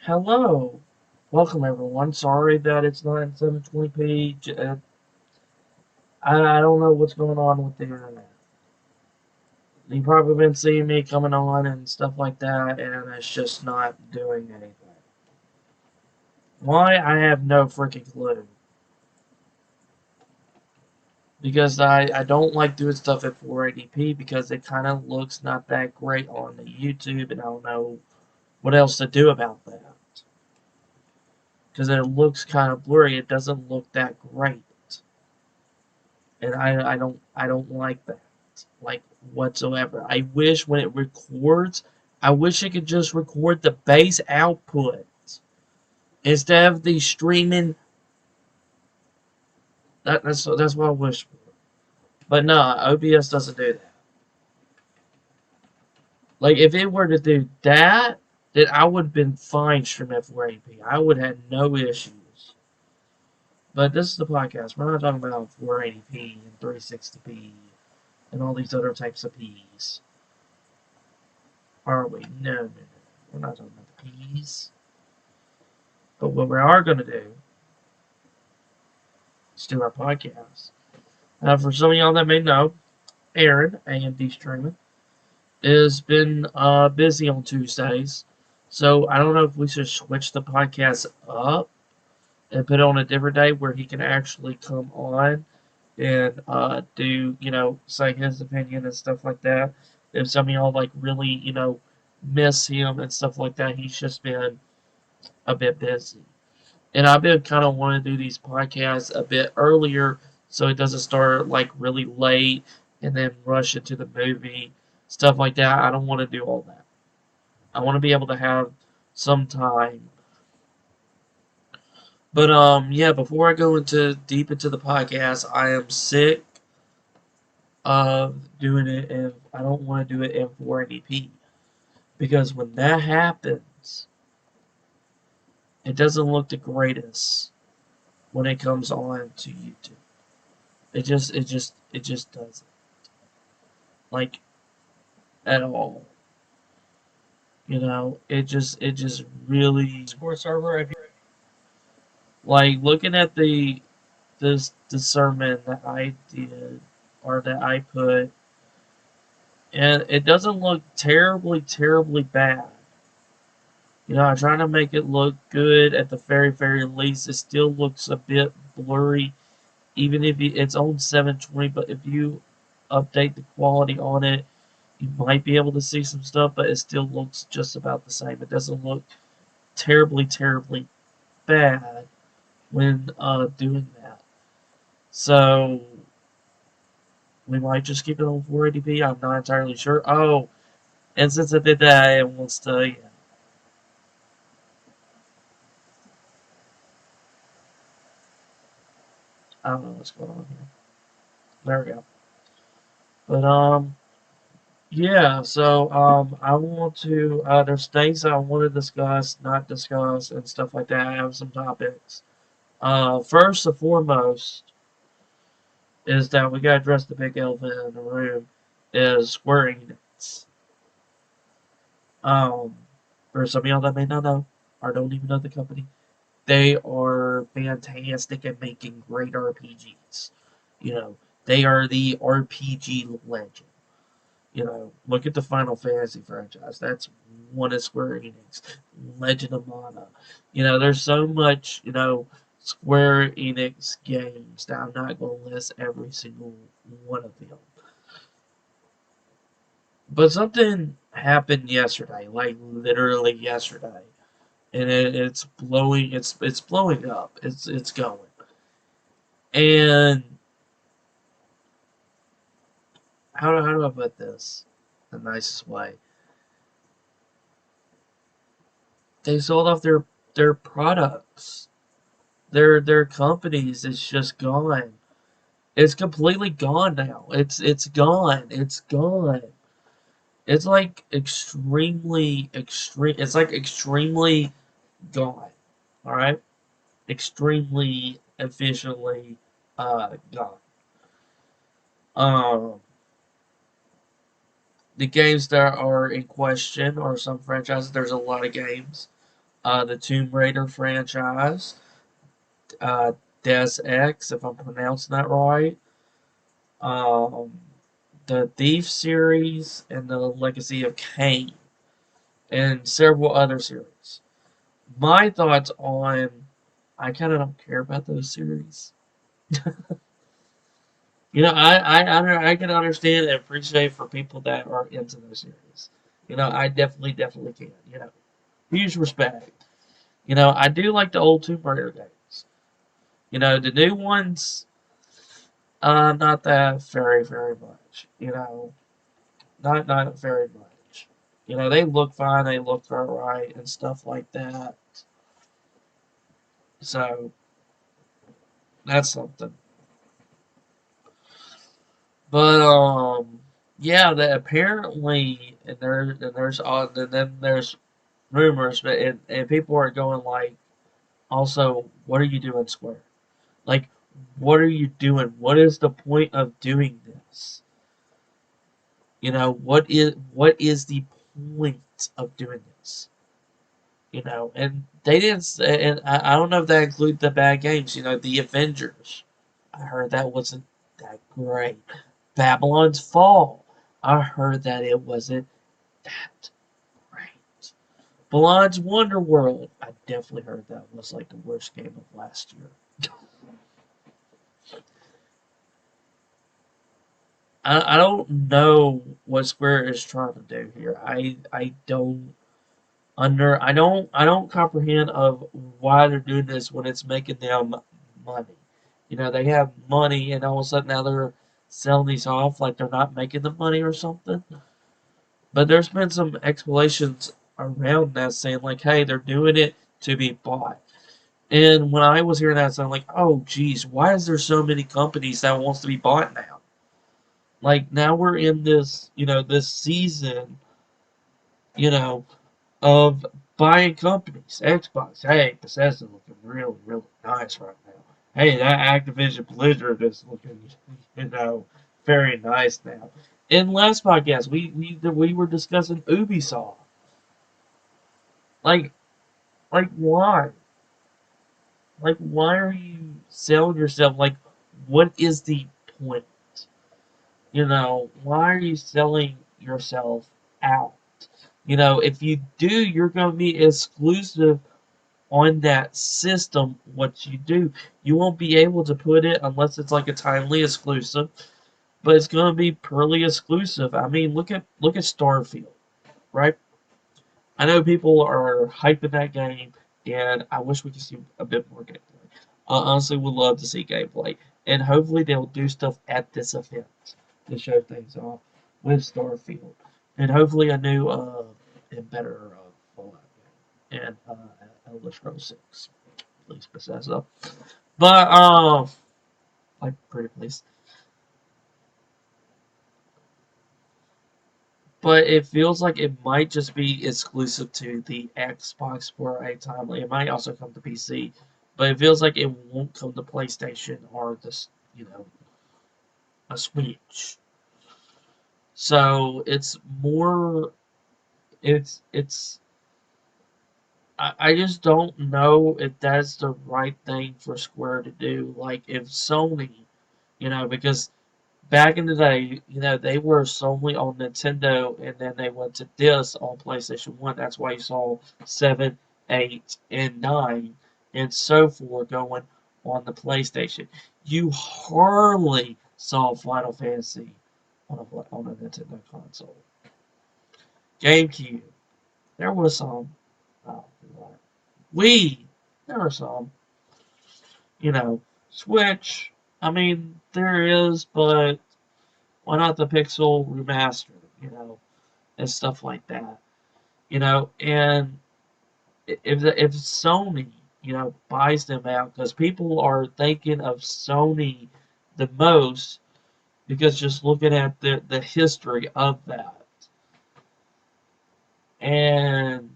Hello, welcome everyone. Sorry that it's not in 720p. I don't know what's going on with the internet. You've probably been seeing me coming on and stuff like that, and it's just not doing anything. Why? I have no freaking clue. Because I don't like doing stuff at 480p because it kind of looks not that great on the YouTube, and I don't know what else to do about that. Because it looks kind of blurry. It doesn't look that great. And I don't like that, like, whatsoever. I wish when it records, I wish it could just record the bass output instead of the streaming. That's what I wish for. But no, OBS doesn't do that. Like, if it were to do that, then I would have been fine streaming at 480p. I would have had no issues. But this is the podcast. We're not talking about 480p and 360p and all these other types of P's. Are we? No, no, no. We're not talking about the P's. But what we are going to do is do our podcast. For some of y'all that may know, Aaron, AMD Streaming, has been busy on Tuesdays. So I don't know if we should switch the podcast up and put it on a different day where he can actually come on and do, say his opinion and stuff like that. If some of y'all like really, miss him and stuff like that, he's just been a bit busy. And I've been kind of wanting to do these podcasts a bit earlier so it doesn't start like really late and then rush into the movie, stuff like that. I don't want to do all that. I want to be able to have some time. But yeah, before I go into deep into the podcast, I am sick of doing it and I don't want to do it in 480p because when that happens, it doesn't look the greatest when it comes on to YouTube. It just doesn't, like, at all. It just really Discord server. If you like looking at the sermon that I did or that I put, and it doesn't look terribly bad. I'm trying to make it look good at the very least. It still looks a bit blurry, even if it's on 720. But if you update the quality on it, you might be able to see some stuff, but it still looks just about the same. It doesn't look terribly bad when doing that. So we might just keep it on 480p. I'm not entirely sure. Oh, and since I did that, it wants to. Yeah, I don't know what's going on here. There we go. But yeah. So I want to. There's things I want to discuss, not discuss, and stuff like that. I have some topics. First and foremost is that we got to address the big elephant in the room. Is Square Enix. Um, for some of y'all that may not know, or don't even know the company, they are fantastic at making great RPGs. You know, they are the RPG legend. Look at the Final Fantasy franchise. That's one of Square Enix. Legend of Mana. There's so much, Square Enix games that I'm not going to list every single one of them. But something happened yesterday, like literally yesterday, and it's blowing. It's blowing up. It's going, and how do I put this the nicest way? They sold off their products. Their companies. It's just gone. It's completely gone now. It's gone. It's gone. It's like extremely extreme. It's like extremely gone. All right, extremely efficiently gone. Um, the games that are in question are some franchises. There's a lot of games. the Tomb Raider franchise, uh, Deus Ex, if I'm pronouncing that right, um, the Thief series, and the Legacy of Kain, and several other series. My thoughts on, I kind of don't care about those series. I can understand and appreciate for people that are into those series. I definitely can. Huge respect. I do like the old Tomb Raider games. The new ones, not that very much. Not very much. They look fine, they look alright, and stuff like that. So that's something. But yeah, that apparently, and then there's rumors, but and people are going like, also, what are you doing, Square? Like, what are you doing? What is the point of doing this? What is the point of doing this? And they didn't. And I don't know if that includes the bad games. The Avengers. I heard that wasn't that great. Babylon's Fall. I heard that it wasn't that great. Blonde's Wonderworld. I definitely heard that was like the worst game of last year. I don't know what Square is trying to do here. I don't comprehend of why they're doing this when it's making them money. They have money and all of a sudden now they're selling these off like they're not making the money or something. But there's been some explanations around that saying like, hey, they're doing it to be bought. And when I was hearing that, so I'm like, oh geez, why is there so many companies that wants to be bought now? Like now we're in this season, you know, of buying companies. Xbox, hey, Bethesda looking really nice right now. Hey, that Activision Blizzard is looking, you know, very nice now. In last podcast, we were discussing Ubisoft. Like, why? Like, why are you selling yourself? Like, what is the point? Why are you selling yourself out? If you do, you're going to be exclusive on that system. What you do, you won't be able to put it unless it's like a timely exclusive, but it's going to be purely exclusive. I mean, look at Starfield, right? I know people are hyping that game, and I wish we could see a bit more gameplay. I honestly would love to see gameplay, and hopefully they'll do stuff at this event to show things off with Starfield, and hopefully a new and better Fallout game and Elder Scrolls 6, please Bethesda. But like pretty please. But it feels like it might just be exclusive to the Xbox for a time. Like, it might also come to PC, but it feels like it won't come to PlayStation or this, a Switch. So it's more. It's. I just don't know if that's the right thing for Square to do. Like if Sony, because back in the day, they were solely on Nintendo, and then they went to this on PlayStation 1. That's why you saw 7, 8, and 9, and so forth going on the PlayStation. You hardly saw Final Fantasy on a Nintendo console. GameCube, there was some. Oh, Wii, there were some. Switch, I mean, there is, but why not the Pixel remaster, and stuff like that, and if Sony, buys them out, because people are thinking of Sony the most, because just looking at the history of that, and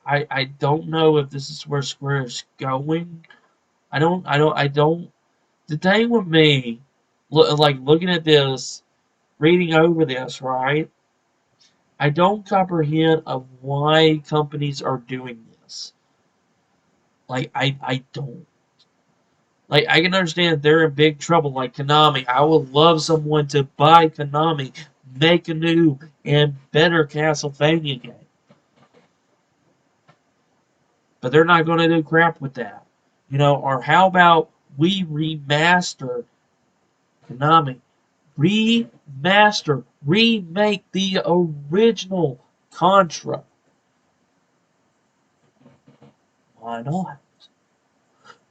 I don't know if this is where Square is going. I don't. The thing with me, like looking at this, reading over this, right? I don't comprehend of why companies are doing this. Like I don't. Like I can understand they're in big trouble like Konami. I would love someone to buy Konami, make a new and better Castlevania game. But they're not gonna do crap with that. Or how about we remaster Konami? Remake the original Contra. Why not?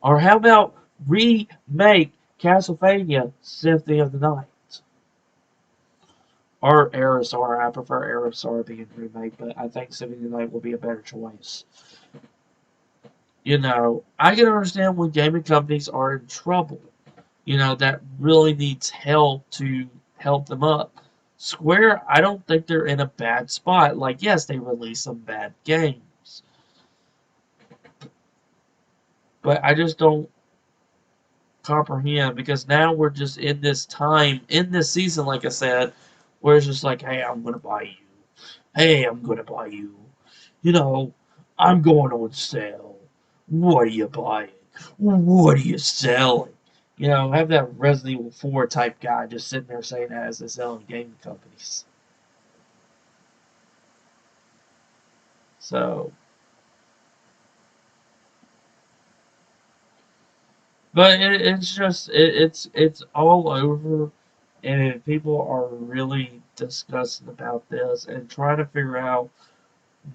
Or how about remake Castlevania Symphony of the Night? Or Aerosar. I prefer Aerosar being remade, but I think Symphony of the Night will be a better choice. I can understand when gaming companies are in trouble. That really needs help to help them up. Square, I don't think they're in a bad spot. Like, yes, they release some bad games, but I just don't comprehend because now we're just in this time, in this season, like I said, where it's just like, hey, I'm gonna buy you. Hey, I'm gonna buy you. You know, I'm going on sale. What are you buying? What are you selling? Have that Resident Evil 4 type guy just sitting there saying that as they selling gaming companies. So, but it's just it's all over, and people are really discussing about this and trying to figure out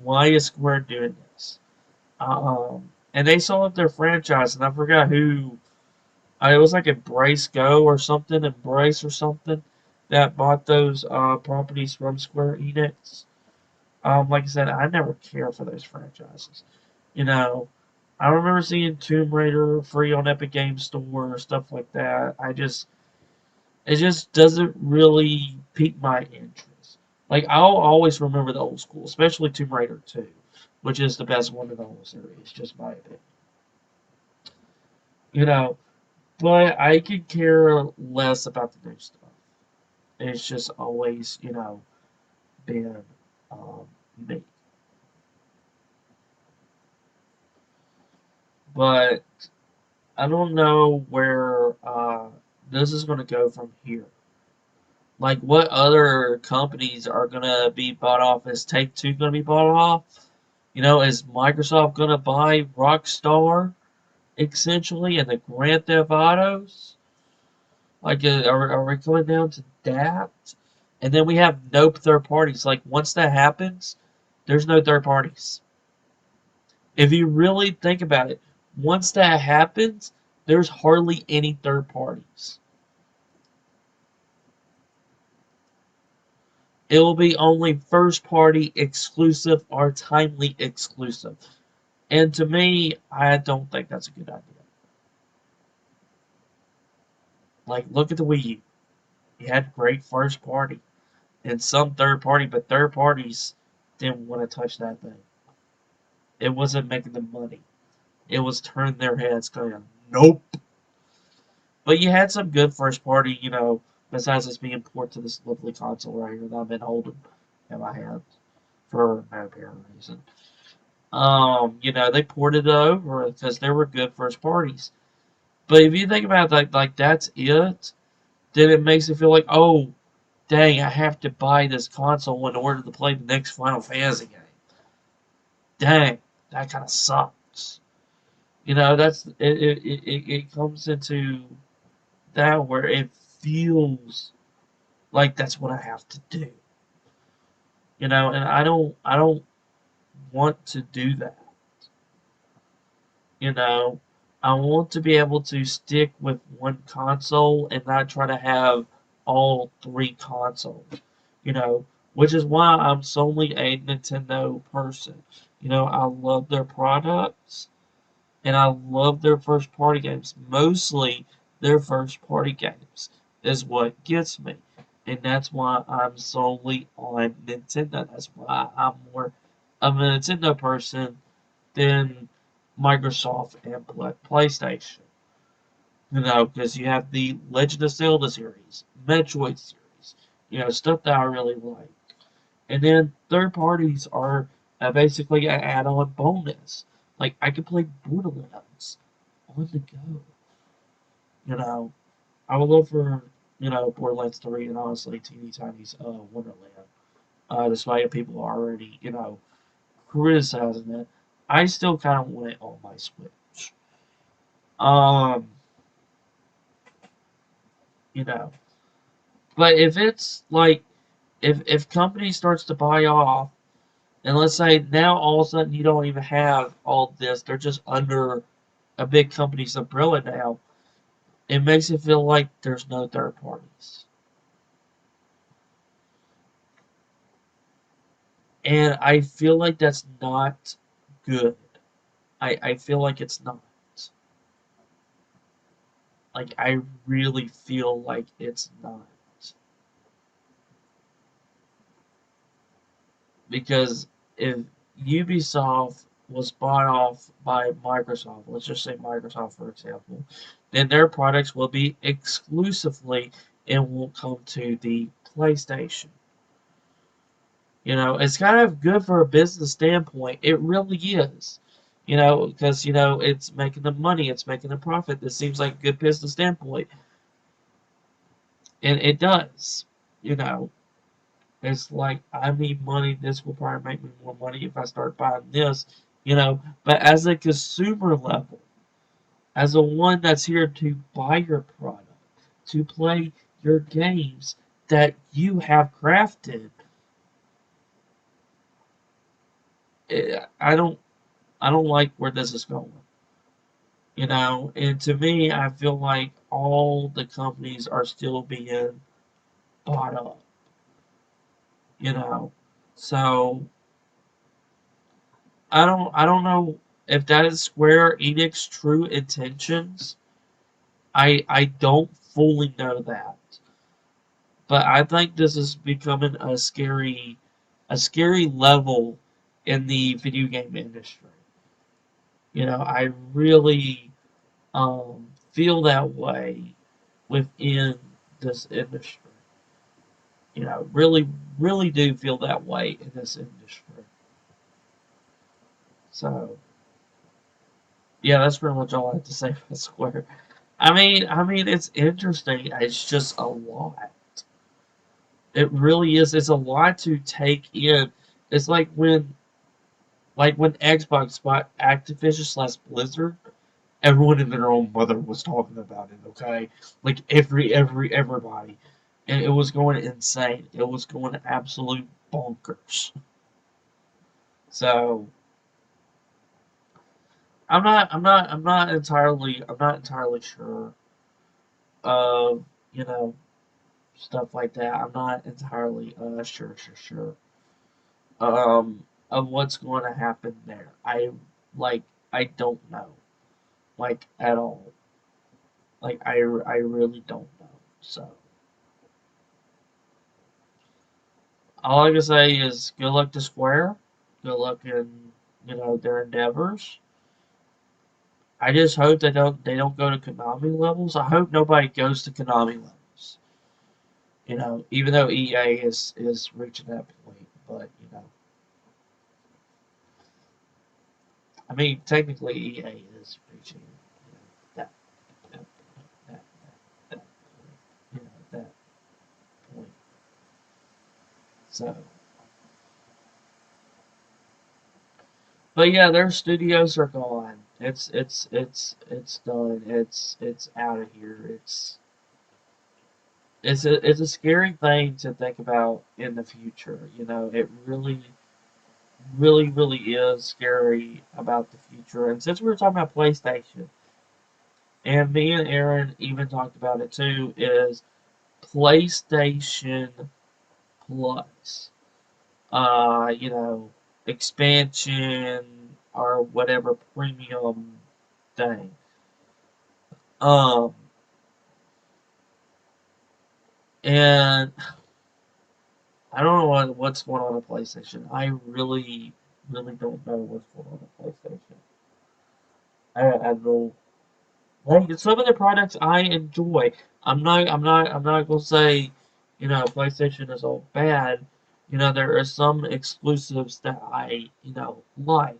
why is Square doing this. And they sold up their franchise, and I forgot who. It was like Embrace Go or something, Embrace or something, that bought those properties from Square Enix. Like I said, I never care for those franchises. You know, I remember seeing Tomb Raider free on Epic Games Store or stuff like that. It just doesn't really pique my interest. Like I'll always remember the old school, especially Tomb Raider 2, which is the best one in the whole series, just my opinion. You know, but I could care less about the new stuff. It's just always, been me. But I don't know where this is going to go from here. Like, what other companies are going to be bought off? Is Take Two going to be bought off? Is Microsoft going to buy Rockstar essentially and the Grand Theft Autos? Like, are we coming down to that? And then we have no third parties. Like, once that happens, there's no third parties. If you really think about it, once that happens, there's hardly any third parties. It will be only first party exclusive or timely exclusive. And to me, I don't think that's a good idea. Like, look at the Wii U. You had great first party and some third party, but third parties didn't want to touch that thing. It wasn't making them money. It was turning their heads going, nope. But you had some good first party, besides this being ported to this lovely console right here that I've been holding in my hand for no apparent reason. They ported it over because they were good first parties. But if you think about it, like that's it, then it makes it feel like, oh, dang, I have to buy this console in order to play the next Final Fantasy game. Dang, that kind of sucks. That's it comes into that where it feels like that's what I have to do. And I don't want to do that. You know, I want to be able to stick with one console and not try to have all three consoles. You know, which is why I'm solely a Nintendo person. I love their products and I love their first party games. Mostly their first party games is what gets me. And that's why I'm solely on Nintendo. That's why I'm a Nintendo person than Microsoft and PlayStation. Because you have the Legend of Zelda series, Metroid series, stuff that I really like. And then third parties are basically an add-on bonus. Like I could play Borderlands on the go. You know, I would love for Borderlands 3 and honestly Teeny Tiny's Wonderland. Despite people already criticizing it, I still kind of want it on my Switch. Um, you know, but if it's like if company starts to buy off, and let's say now all of a sudden you don't even have all this, they're just under a big company's umbrella now. It makes it feel like there's no third parties, and I feel like that's not good. I feel like it's not. Like I really feel like it's not because if Ubisoft was bought off by Microsoft, let's just say Microsoft for example, then their products will be exclusively and won't come to the PlayStation. It's kind of good for a business standpoint. It really is. Because it's making the money, it's making the profit. This seems like a good business standpoint, and it does. You know, it's like I need money. This will probably make me more money if I start buying this. But as a consumer level, as a one that's here to buy your product, to play your games that you have crafted, I don't like where this is going. And to me, I feel like all the companies are still being bought up. You know, so I don't know if that is Square Enix true intentions. I don't fully know that, but I think this is becoming a scary level in the video game industry. I really feel that way within this industry. Really, really do feel that way in this industry. So, yeah, that's pretty much all I have to say about Square. I mean, it's interesting. It's just a lot. It really is. It's a lot to take in. It's like when Xbox bought Activision slash Blizzard. Everyone and their own mother was talking about it. Okay, like everybody, and it was going insane. It was going absolute bonkers. So I'm not entirely sure of stuff like that. I'm not entirely sure of what's going to happen there. I don't know, like at all. Like I really don't know. So all I can say is good luck to Square. Good luck in their endeavors. I just hope they don't go to Konami levels. I hope nobody goes to Konami levels. Even though EA is reaching that point, but I mean, technically EA is reaching that that that that that point. So, but yeah, their studios are gone. It's done. It's out of here. It's a scary thing to think about in the future. It really really, really is scary about the future. And since we were talking about PlayStation, and me and Aaron even talked about it too, is PlayStation Plus. Uh, you know, Expansion or whatever premium thing. Um, and I don't know what's going on with PlayStation. I really, really don't know what's going on with PlayStation. I don't. Like some of the products I enjoy. I'm not gonna say, PlayStation is all bad. There are some exclusives that I, like,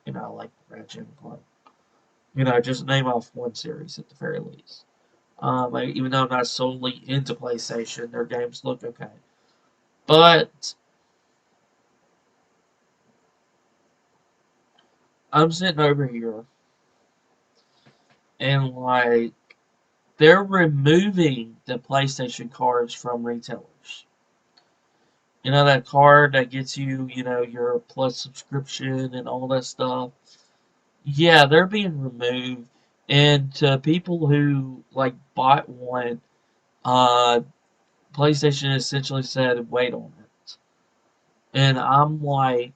like Ratchet and Clank. Just name off one series at the very least. Even though I'm not solely into PlayStation, their games look okay. But I'm sitting over here and like they're removing the PlayStation cards from retailers. That card that gets you, your Plus subscription and all that stuff. Yeah, they're being removed. And to people who like bought one, uh, PlayStation essentially said, "Wait on it." And I'm like,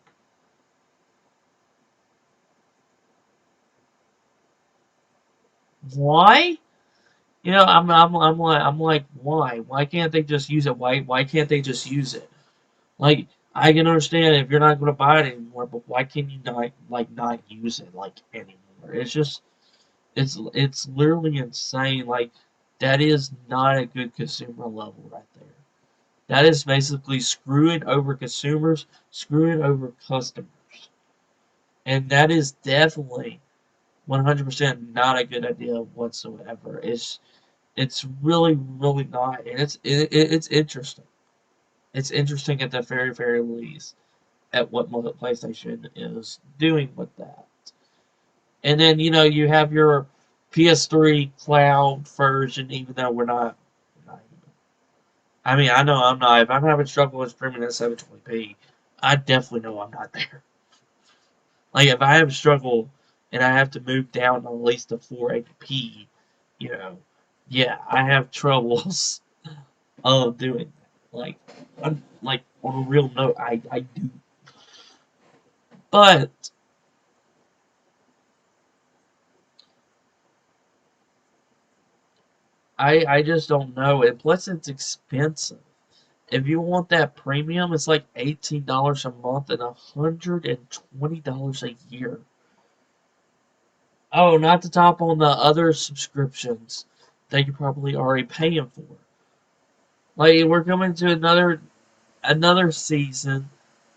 why? I'm like, why? Why can't they just use it? Why can't they just use it? Like, I can understand if you're not going to buy it anymore, but why can you not use it like anymore? It's literally insane. Like, that is not a good consumer level right there. That is basically screwing over consumers, screwing over customers, and that is definitely 100% not a good idea whatsoever. It's really not, and it's interesting. It's interesting at the very least at what PlayStation is doing with that. And then you have your PS3 cloud version, even though we're not even. I mean, I know I'm not. If I'm having trouble with streaming at 720p, I definitely know I'm not there. Like if I have struggle and I have to move down at least to 480p, you know, yeah, I have troubles of doing that. Like on a real note, I do. But I just don't know. And plus, it's expensive. If you want that premium, it's like $18 a month and $120 a year. Oh, not to top on the other subscriptions that you're probably already paying for. Like we're coming to another season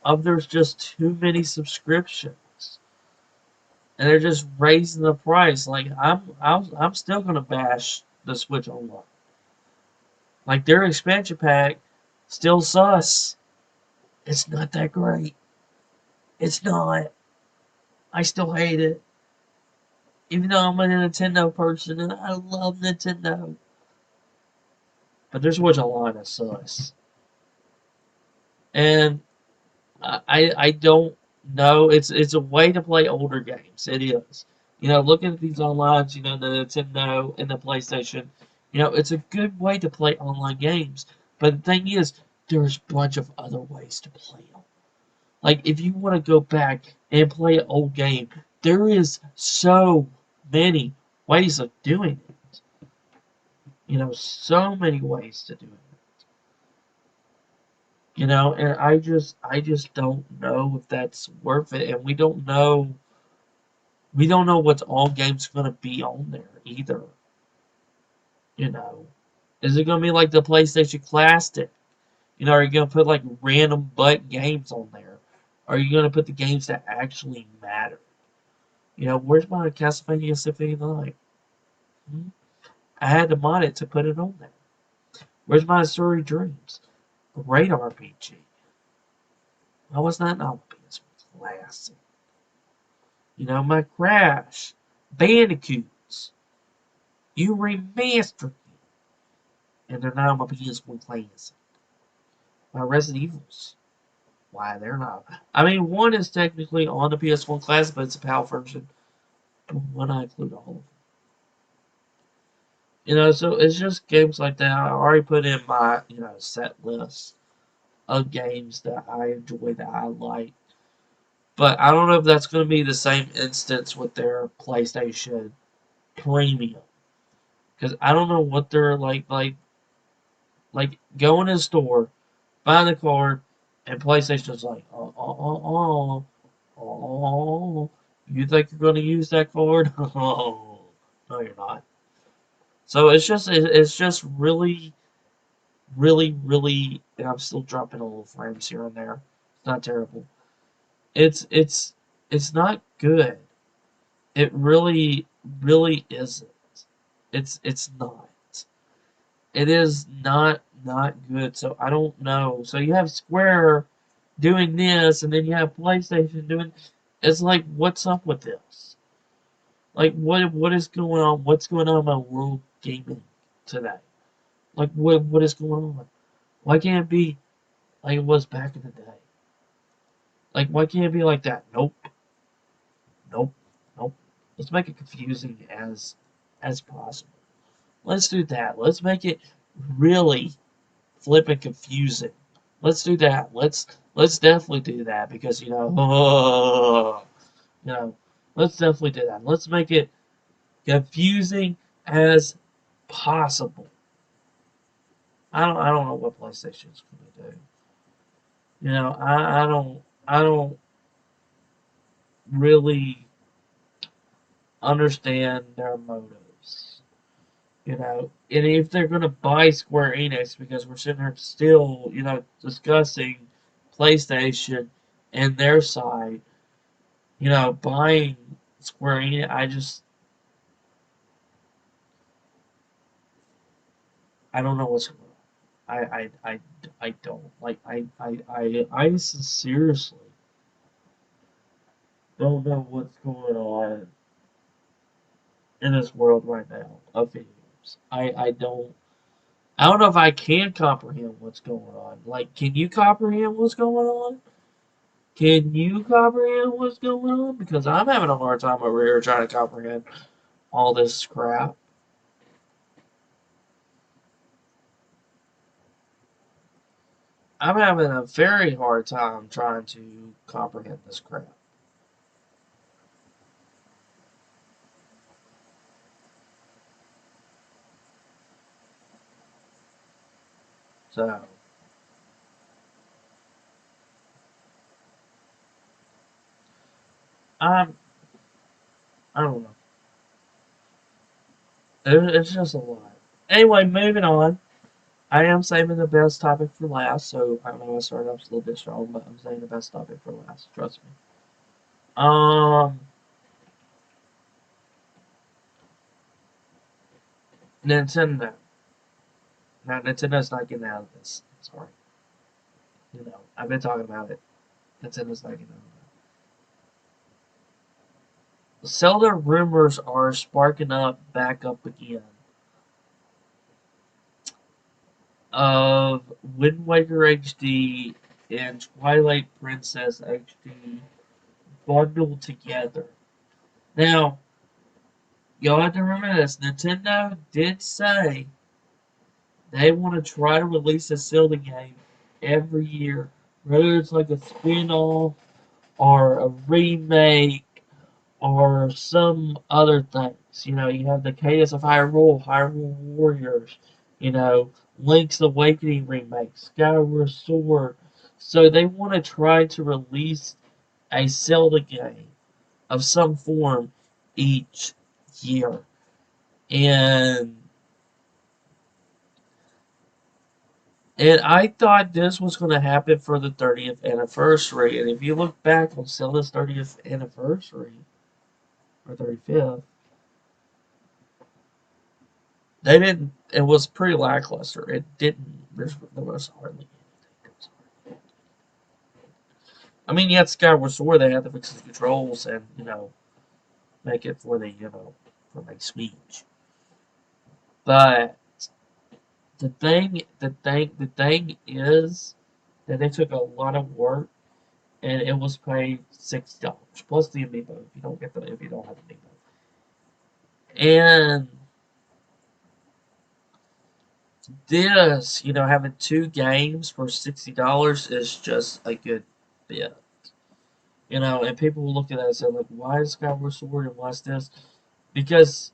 of there's just too many subscriptions, and they're just raising the price. Like I'm still gonna bash the Switch Online. Like their expansion pack, still sus. It's not that great. It's not. I still hate it. Even though I'm a Nintendo person and I love Nintendo. But there's Switch Online is sus. And I don't know. It's a way to play older games. It is. Looking at these online, the Nintendo and the PlayStation, it's a good way to play online games. But the thing is, there's a bunch of other ways to play them. Like if you want to go back and play an old game, there is so many ways of doing it. So many ways to do it. And I just don't know if that's worth it, and we don't know what's all games gonna be on there either. You know, is it gonna be like the PlayStation Classic? Are you gonna put like random butt games on there? Are you gonna put the games that actually matter? Where's my Castlevania Symphony of the Night? Hmm? I had to mod it to put it on there. Where's my Story Dreams? Great RPG. Why was that not PS1 Classic? My Crash, Bandicoots. You remastered me, and they're not on my PS1 Classic. My Resident Evils. Why they're not? I mean, one is technically on the PS1 Classic, but it's a PAL version. Why not include all of them? So it's just games like that. I already put in my, set list of games that I enjoy that I like. But I don't know if that's going to be the same instance with their PlayStation Premium. Because I don't know what they're like going in the store, buying the card, and PlayStation's like, oh, you think you're going to use that card? Oh, no, you're not. So it's just really really, really, and I'm still dropping a little frames here and there. It's not terrible. It's it's it's not good. It really, really isn't. It's not. It is not good. So I don't know. So you have Square doing this, and then you have PlayStation doing. It's like, what's up with this? Like, what is going on? What's going on in my world gaming today? Like, what is going on? Why can't it be like it was back in the day? Like, why can't it be like that? Nope, nope, nope. Let's make it confusing as possible. Let's do that. Let's make it really flipping confusing. Let's do that. Let's definitely do that because you know, let's definitely do that. Let's make it confusing as possible. I don't know what PlayStation's gonna do. I don't really understand their motives. And if they're gonna buy Square Enix because we're sitting here still, discussing PlayStation and their side, buying Square Enix, I don't know what's going on. I don't I sincerely don't know what's going on in this world right now of video games. I don't know if I can comprehend what's going on. Like, can you comprehend what's going on? Can you comprehend what's going on? Because I'm having a hard time over here trying to comprehend all this crap. I'm having a very hard time trying to comprehend this crap. So, I'm, I don't know. It's just a lot. Anyway, moving on. I am saving the best topic for last, so I know I started off a little bit strong, but I'm saving the best topic for last. Trust me. Um, Nintendo. Now, Nintendo's not getting out of this. Sorry. I've been talking about it. Nintendo's not getting out of it. Zelda rumors are sparking up back up again of Wind Waker HD and Twilight Princess HD bundled together. Now, y'all have to remember this. Nintendo did say they want to try to release a Zelda game every year, whether it's like a spin-off or a remake or some other things. You have the Cadence of Hyrule, Hyrule Warriors, Link's Awakening remake, Skyward Sword. So they want to try to release a Zelda game of some form each year. And and I thought this was going to happen for the 30th anniversary. And if you look back on Zelda's 30th anniversary or 35th, they didn't. It was pretty lackluster. It didn't. There was hardly anything. I mean, you had Skyward Sword. They had to fix the controls and make it for the speech. But the thing is that they took a lot of work and it was paid $60 plus the amiibo if you don't have the amiibo. And this, having two games for $60 is just a good bit. And people will look at that and say, like, why is Skyward Sword and why's this? Because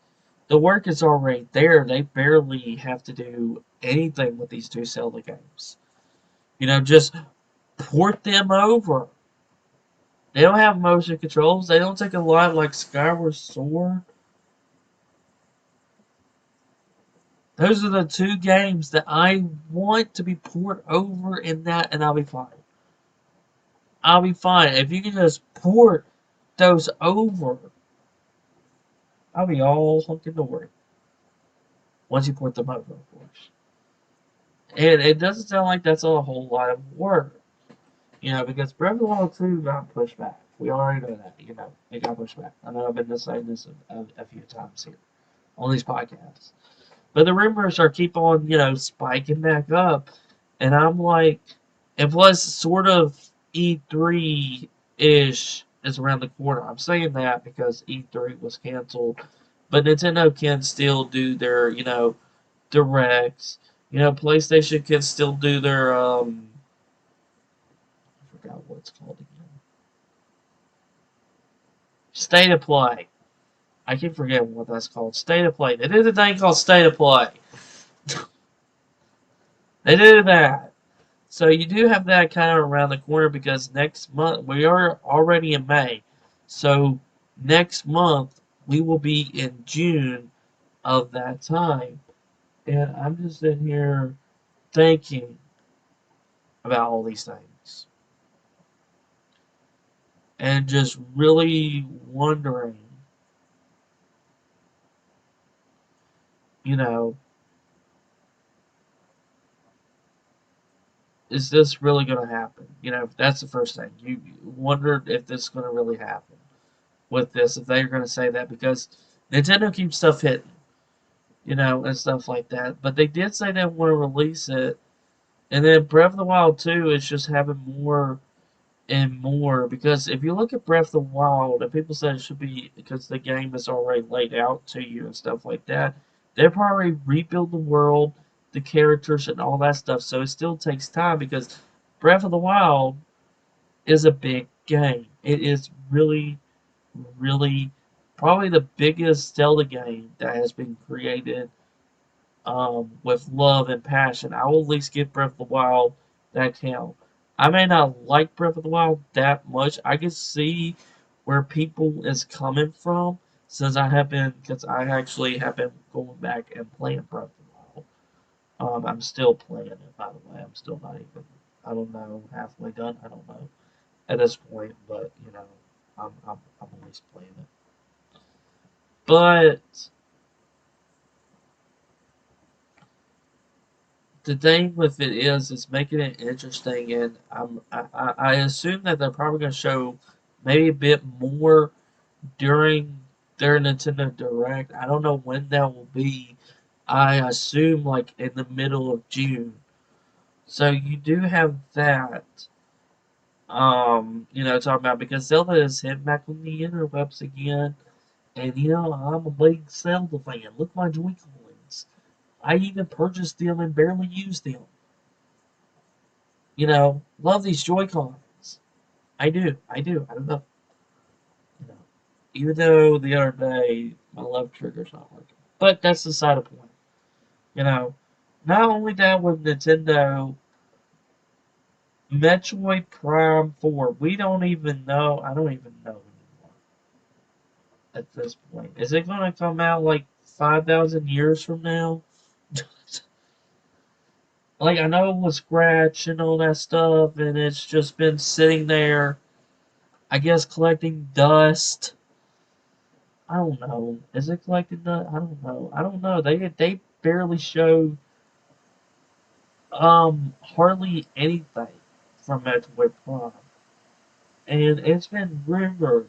the work is already there. They barely have to do anything with these two Zelda games. Just port them over. They don't have motion controls. They don't take a lot like Skyward Sword. Those are the two games that I want to be poured over in that, and I'll be fine. I'll be fine. If you can just port those over, I'll be all hunky dory. Once you port them over, of course. And it doesn't sound like that's a whole lot of work. Because Breath of the Wild 2 got pushed back. We already know that, it got pushed back. I know I've been saying this a few times here on these podcasts. But the rumors are keep on, spiking back up. And I'm like, and plus, sort of E3 ish is around the corner. I'm saying that because E3 was canceled. But Nintendo can still do their, directs. PlayStation can still do their, I forgot what it's called again. State of Play. I keep forgetting what that's called. State of Play. They did a thing called State of Play. They did that. So you do have that kind of around the corner because next month we are already in May. So next month we will be in June of that time. And I'm just sitting here thinking about all these things and just really wondering, you know, is this really going to happen? That's the first thing. You wondered if this is going to really happen with this, if they're going to say that, because Nintendo keeps stuff hidden, and stuff like that. But they did say they want to release it. And then Breath of the Wild 2 is just having more and more. Because if you look at Breath of the Wild, and people say it should be because the game is already laid out to you and stuff like that, they're probably rebuild the world, the characters, and all that stuff. So it still takes time because Breath of the Wild is a big game. It is really, really probably the biggest Zelda game that has been created with love and passion. I will at least give Breath of the Wild that count. I may not like Breath of the Wild that much. I can see where people is coming from since because I actually have been going back and playing Breath of the Wild. I'm still playing it, by the way. I'm still not even, I don't know, halfway done. I don't know at this point, but I'm at least playing it. But the thing with it is making it interesting, and I assume that they're probably going to show maybe a bit more during their Nintendo Direct. I don't know when that will be. I assume like in the middle of June. So you do have that. Talking about because Zelda is hitting back on the interwebs again, and I'm a big Zelda fan. Look at my Joy-Cons. I even purchased them and barely used them. Love these Joy Cons. I do. I do. I don't know. You know, even though the other day my left trigger's not working, but that's the side of the point. You know, not only that with Nintendo, Metroid Prime 4, we don't even know. I don't even know anymore at this point. Is it going to come out like 5,000 years from now? Like I know it was scratch and all that stuff, and it's just been sitting there. I guess collecting dust. I don't know. Is it collecting dust? I don't know. I don't know. They barely showed hardly anything from Metroid Prime, and it's been rumored.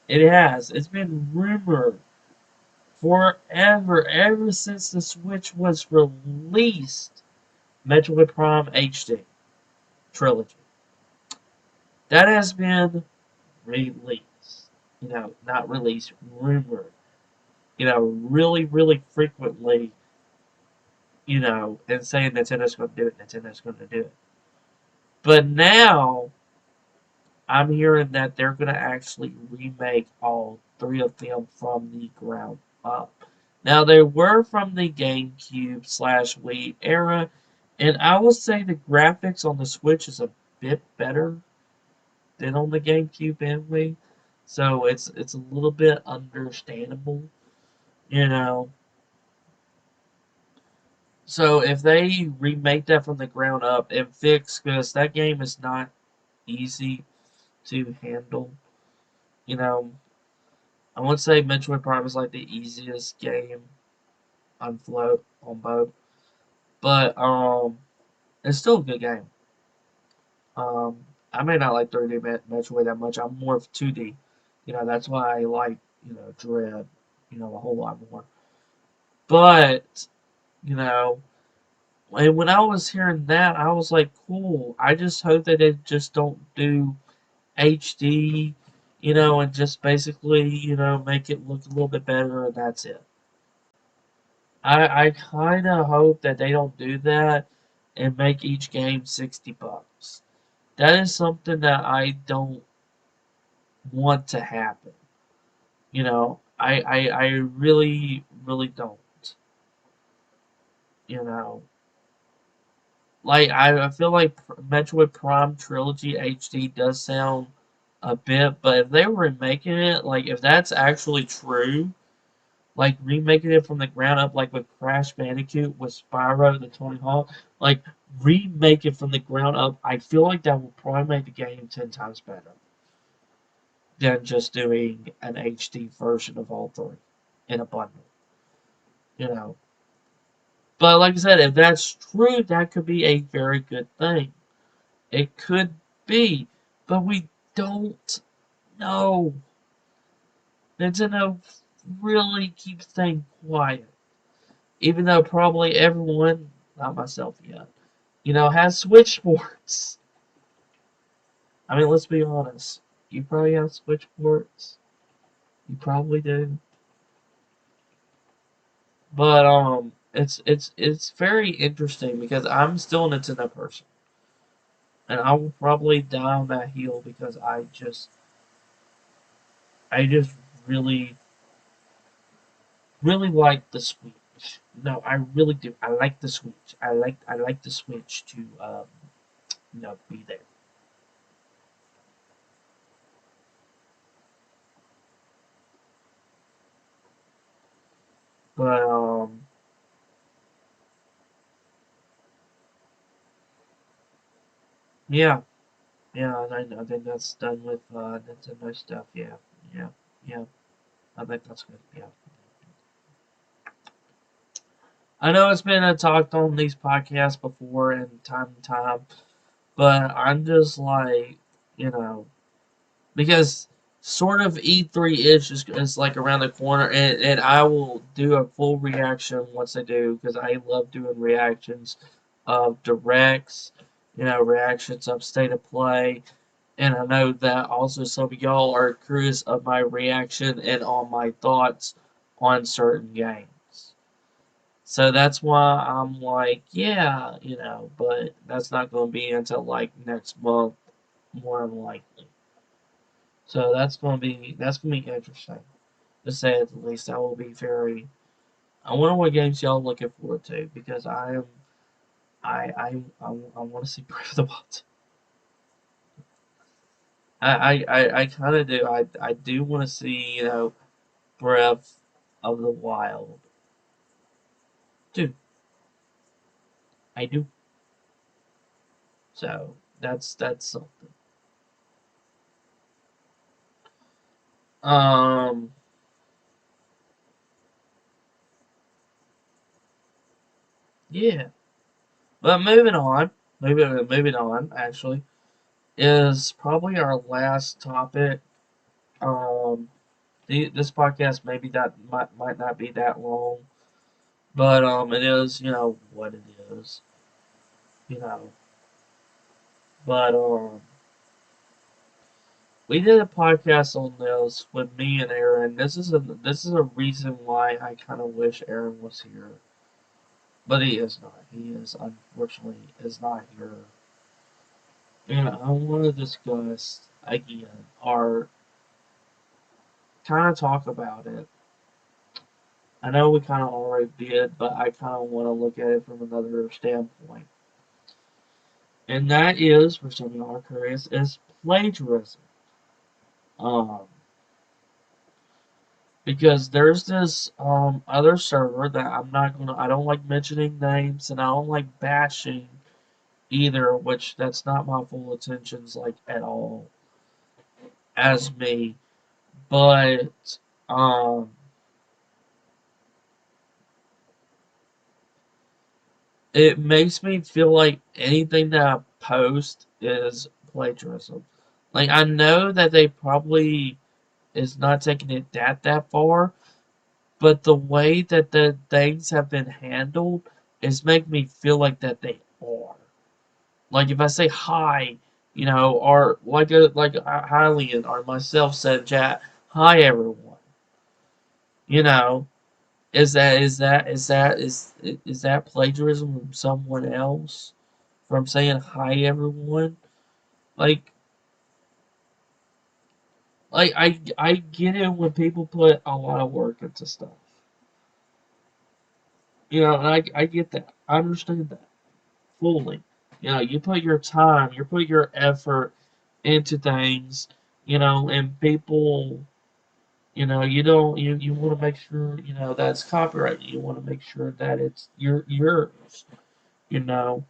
It has. It's been rumored forever, ever since the Switch was released. Metroid Prime HD trilogy that has been released. Not released, rumored. Really, really frequently. And saying Nintendo's going to do it, Nintendo's going to do it. But now I'm hearing that they're going to actually remake all three of them from the ground up. Now they were from the GameCube slash Wii era, and I would say the graphics on the Switch is a bit better than on the GameCube and Wii, so it's a little bit understandable, you know. So if they remake that from the ground up and fix, because that game is not easy to handle. You know, I wouldn't say Metroid Prime is like the easiest game on float on both, but it's still a good game. I may not like 3D Metroid that much. I'm more of 2D. You know, that's why I like Dread. You know, a whole lot more. But you know, and when I was hearing that, I was like, cool. I just hope that they just don't do HD, and just basically, make it look a little bit better, and that's it. I kind of hope that they don't do that and make each game $60. That is something that I don't want to happen. I really, really don't. You know, like I feel like Metroid Prime Trilogy HD does sound a bit, but if they were making it, like if that's actually true, like remaking it from the ground up, like with Crash Bandicoot, with Spyro, the Tony Hawk, like remake it from the ground up. I feel like that would probably make the game 10 times better than just doing an HD version of all three in a bundle. You know, but like I said, if that's true, that could be a very good thing. It could be, but we don't know. Nintendo really keeps things quiet, even though probably everyone, not myself yet, has Switch sports. I mean, let's be honest. You probably have Switch sports. You probably do. But it's very interesting because I'm still a Nintendo person, and I will probably die on that hill because I just really really like the Switch. No, I really do. I like the Switch. I like the Switch to be there. But yeah, yeah, and I think that's done with Nintendo stuff. Yeah, yeah, yeah. I think that's good. Yeah. I know it's been talked on these podcasts before and time to time, but I'm just like, you know, because sort of E3 is like around the corner, and I will do a full reaction once I do because I love doing reactions of directs, reactions of state of play, and I know that also some of y'all are curious of my reaction and on my thoughts on certain games. So that's why I'm like, yeah, but that's not going to be until like next month, more than likely. So that's gonna be interesting to say at the least. That will be very. I wonder what games y'all looking forward to because I am. I want to see Breath of the Wild. I kind of do. I do want to see Breath of the Wild. Dude, I do. So that's something. Um. Yeah. But moving on. Actually, is probably our last topic. Um. This podcast maybe that might not be that long, but it is what it is, you know. But we did a podcast on this with me and Aaron. This is a reason why I kind of wish Aaron was here, but he is not. He is unfortunately is not here. And I want to discuss again our kind of talk about it. I know we kind of already did, but I kind of want to look at it from another standpoint. And that is, for some of y'all are curious, is plagiarism. Um, because there's this other server that I don't like mentioning names and I don't like bashing either, which that's not my full intentions like at all as me. But um it makes me feel like anything that I post is plagiarism. Like I know that they probably is not taking it that far, but the way that the things have been handled is making me feel like that they are. Like if I say hi, or like Hylian or myself said, chat, hi everyone. You know, is that plagiarism from someone else from saying hi everyone? Like I get it when people put a lot of work into stuff. And I get that. I understand that fully. You put your time, you put your effort into things, and people, you don't you want to make sure, that's copyrighted. You want to make sure that it's yours, you know.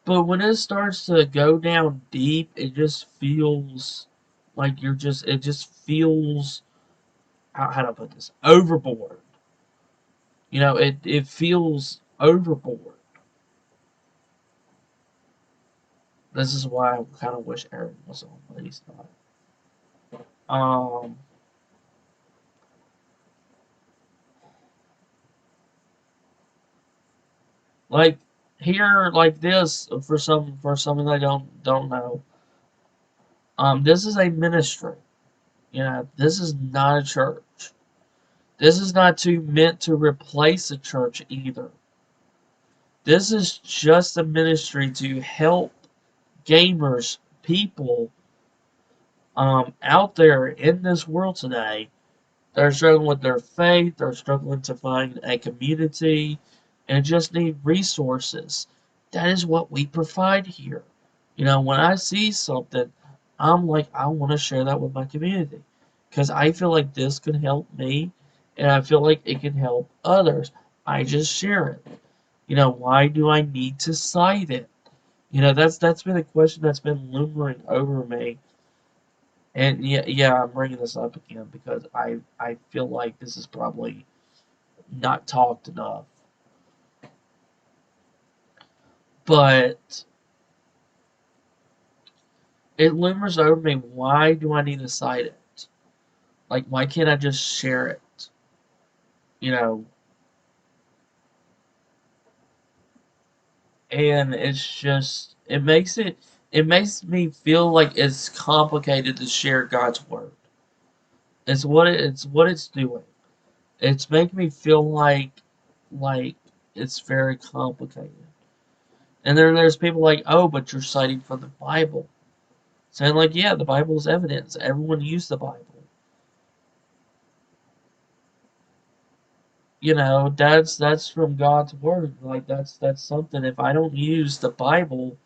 But when it starts to go down deep, it just feels like it just feels, how to put this, overboard. It feels overboard. This is why I kind of wish Aaron was on, but he's not. Um, like here, like this, for something I don't know. This is a ministry. This is not a church. This is not meant to replace a church either. This is just a ministry to help gamers, people, out there in this world today. They're struggling with their faith, they're struggling to find a community, and just need resources. That is what we provide here. When I see something, I'm like, I want to share that with my community. Because I feel like this can help me, and I feel like it can help others. I just share it. Why do I need to cite it? That's been a question that's been looming over me. And yeah, I'm bringing this up again because I feel like this is probably not talked enough. But it looms over me. Why do I need to cite it? Like, why can't I just share it? You know, and it makes me feel like it's complicated to share God's word. It's what it's doing. It's making me feel like it's very complicated. And then there's people like, oh, but you're citing from the Bible. Saying like, yeah, the Bible is evidence. Everyone used the Bible. That's from God's word. Like that's something. If I don't use the Bible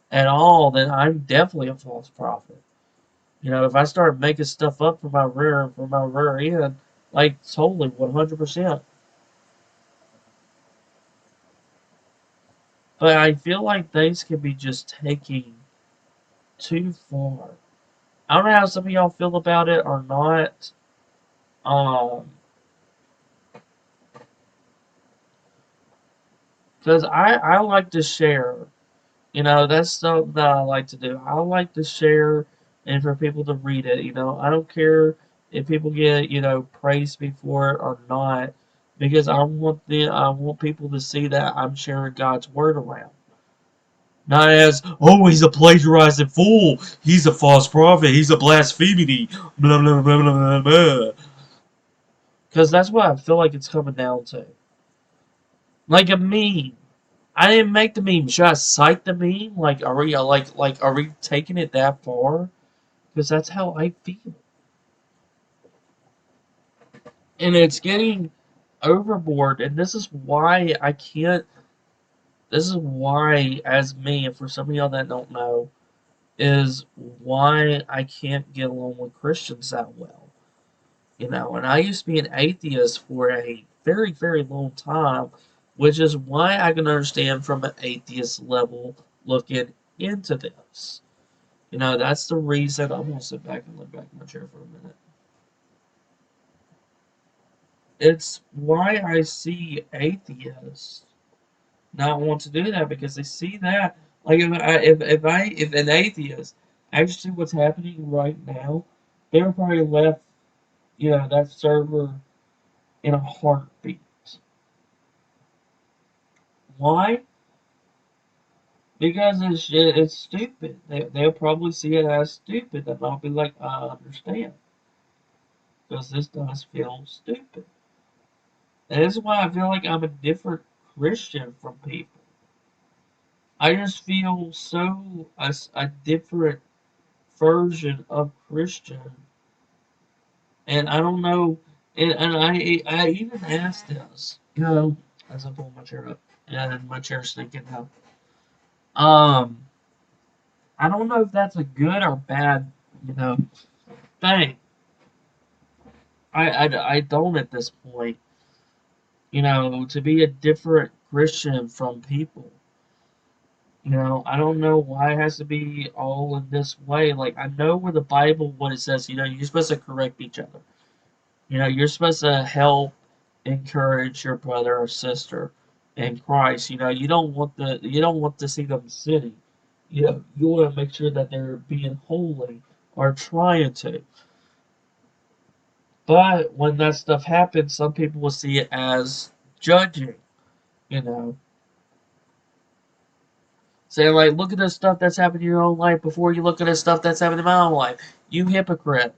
at all, then I'm definitely a false prophet. If I start making stuff up for my rear end, like totally 100%. But I feel like things can be just taking too far. I don't know how some of y'all feel about it or not. Um, because I like to share. That's something that I like to do. I like to share and for people to read it. I don't care if people get, praised before it or not, because I want people to see that I'm sharing God's word around. Not as, oh, he's a plagiarizing fool, he's a false prophet, he's a blasphemy, blah blah blah blah blah blah. Because that's what I feel like it's coming down to. Like a meme. I didn't make the meme. Should I cite the meme? Like, are we taking it that far? Because that's how I feel, and it's getting overboard. And this is why I can't. This is why, as me, and for some of y'all that don't know, is why I can't get along with Christians that well. And I used to be an atheist for a very, very long time, which is why I can understand from an atheist level looking into this. That's the reason. I'm gonna sit back and look back in my chair for a minute. It's why I see atheists not want to do that because they see that like if an atheist actually see what's happening right now, they would probably left that server in a heartbeat. Why? Because it's stupid. They'll probably see it as stupid, and I'll be like, I understand, because this does feel stupid. And this is why I feel like I'm a different Christian from people. I just feel so a different version of Christian, and I don't know. And I even asked this, as I pull my chair up, and my chair's stinking now. Um, I don't know if that's a good or bad, thing. I don't at this point, to be a different Christian from people. I don't know why it has to be all in this way. Like, I know where the Bible, what it says, you're supposed to correct each other. You're supposed to help encourage your brother or sister in Christ. You don't want to see them sinning. You want to make sure that they're being holy or trying to. But when that stuff happens, some people will see it as judging, you know. Saying like, look at the stuff that's happened in your own life before you look at the stuff that's happened in my own life. You hypocrite.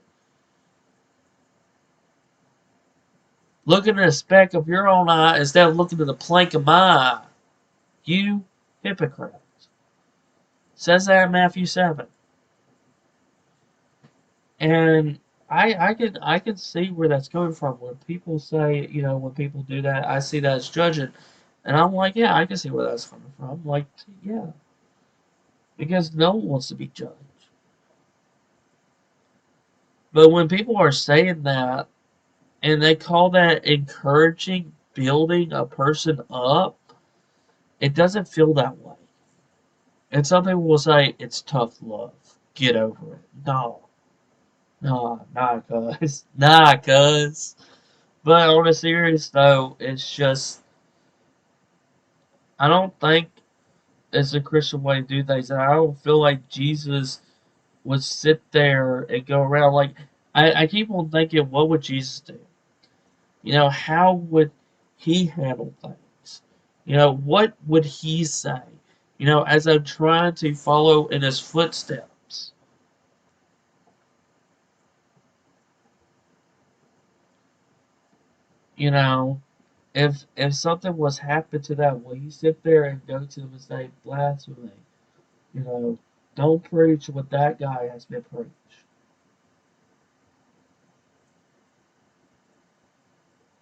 Look at the speck of your own eye instead of looking at the plank of my eye. You hypocrite. Says that in Matthew 7. And I can see where that's coming from. When people say, when people do that, I see that as judging. And I'm like, yeah, I can see where that's coming from. Like, yeah. Because no one wants to be judged. But when people are saying that and they call that encouraging, building a person up, it doesn't feel that way. And some people will say it's tough love. Get over it. No, no, nah, cuz. Nah, cuz. But on a serious though, it's just, I don't think it's a Christian way to do things. And I don't feel like Jesus would sit there and go around like, I keep on thinking, what would Jesus do? How would he handle things? What would he say? As I'm trying to follow in his footsteps. You know, if something was happen to that, will he sit there and go to them and say blasphemy? You know, don't preach what that guy has been preached.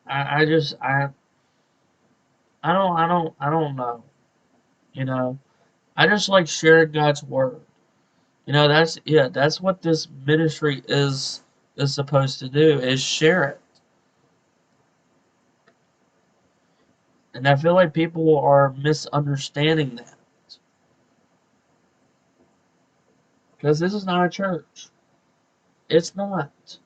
I just I don't know. You know, I just like sharing God's word. That's what this ministry is supposed to do is share it. And I feel like people are misunderstanding that. Because this is not a church. It's not.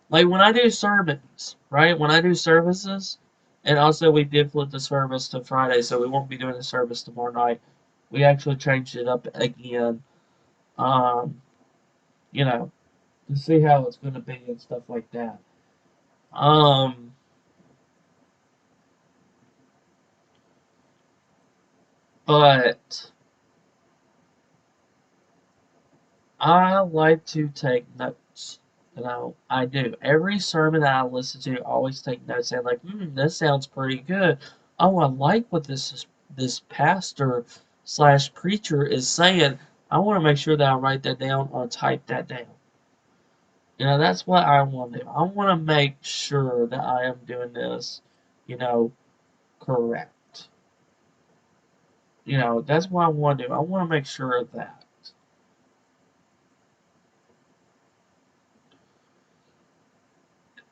Like when I do sermons, right? When I do services, and also we did flip the service to Friday, so we won't be doing the service tomorrow night. We actually changed it up again. Um, you know, to see how it's gonna be and stuff like that. Um, but I like to take notes. I do. Every sermon that I listen to, I always take notes saying like, this sounds pretty good. Oh, I like what this pastor slash preacher is saying. I want to make sure that I write that down or type that down. That's what I want to do. I want to make sure that I am doing this, you know, correct. That's what I want to do. I want to make sure of that.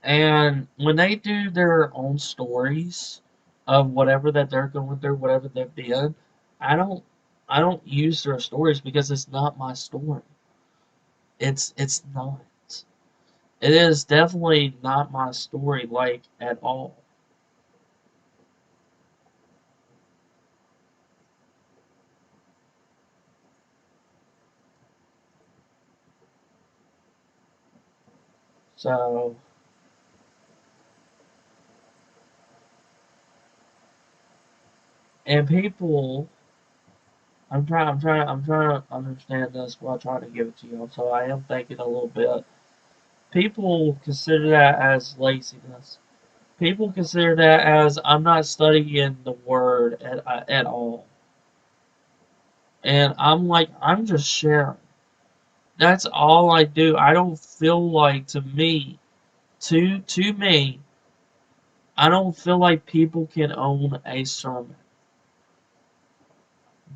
And when they do their own stories of whatever that they're going through, whatever they've been, I don't I don't use their stories because it's not my story. It's not. It is definitely not my story, like, at all. So, and people, I'm trying to understand this while trying to give it to you. So I am thinking a little bit. People consider that as laziness. People consider that as I'm not studying the word at all. And I'm like, I'm just sharing. That's all I do. I don't feel like, to me, I don't feel like people can own a sermon.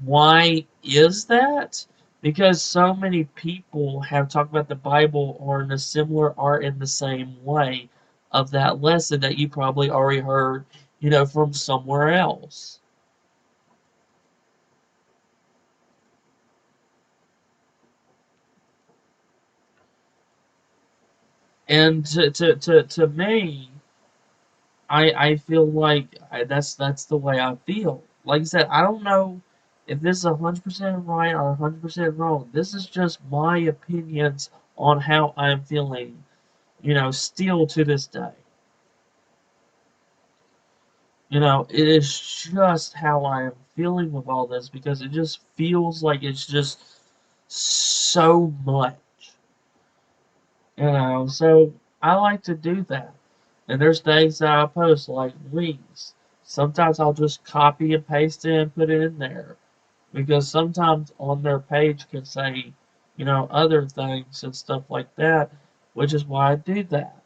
Why is that? Because so many people have talked about the Bible or in a similar or in the same way of that lesson that you probably already heard, from somewhere else. And to me, I feel like that's the way I feel. Like I said, I don't know if this is 100% right or 100% wrong. This is just my opinions on how I'm feeling, still to this day. It is just how I am feeling with all this because it just feels like it's just so much. So I like to do that. And there's things that I post like links. Sometimes I'll just copy and paste it and put it in there. Because sometimes on their page can say, other things and stuff like that, which is why I do that.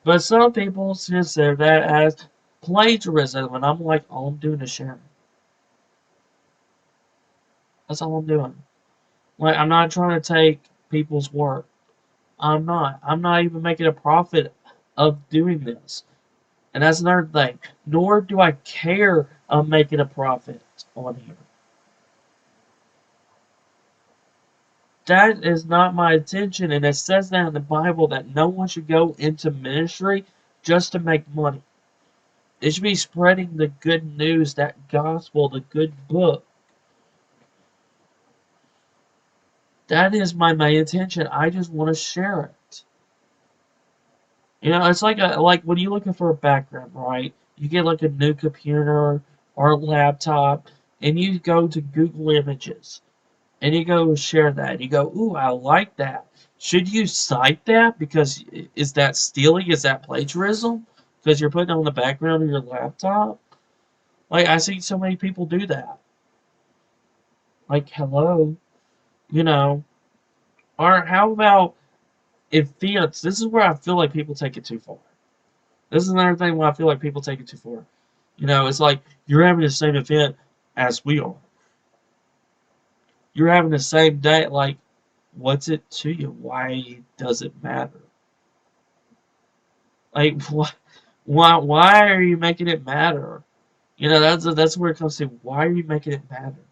But some people consider that as plagiarism, and I'm like, all I'm doing is sharing. That's all I'm doing. Like, I'm not trying to take people's work. I'm not. I'm not even making a profit of doing this. And that's another thing. Nor do I care of making a profit on here. That is not my intention, and it says that in the Bible that no one should go into ministry just to make money. It should be spreading the good news, that gospel, the good book. That is my main intention. I just want to share it. It's like when you're looking for a background, right? You get like a new computer or a laptop, and you go to Google Images, and you go share that. You go, ooh, I like that. Should you cite that? Because is that stealing? Is that plagiarism? Because you're putting it on the background of your laptop? Like, I see so many people do that. Like, hello, you know. Or how about events? This is where I feel like people take it too far. This is another thing where I feel like people take it too far. It's like you're having the same event as we are. You're having the same day. Like, what's it to you? Why does it matter? Like, why are you making it matter? That's where it comes to. Why are you making it matter?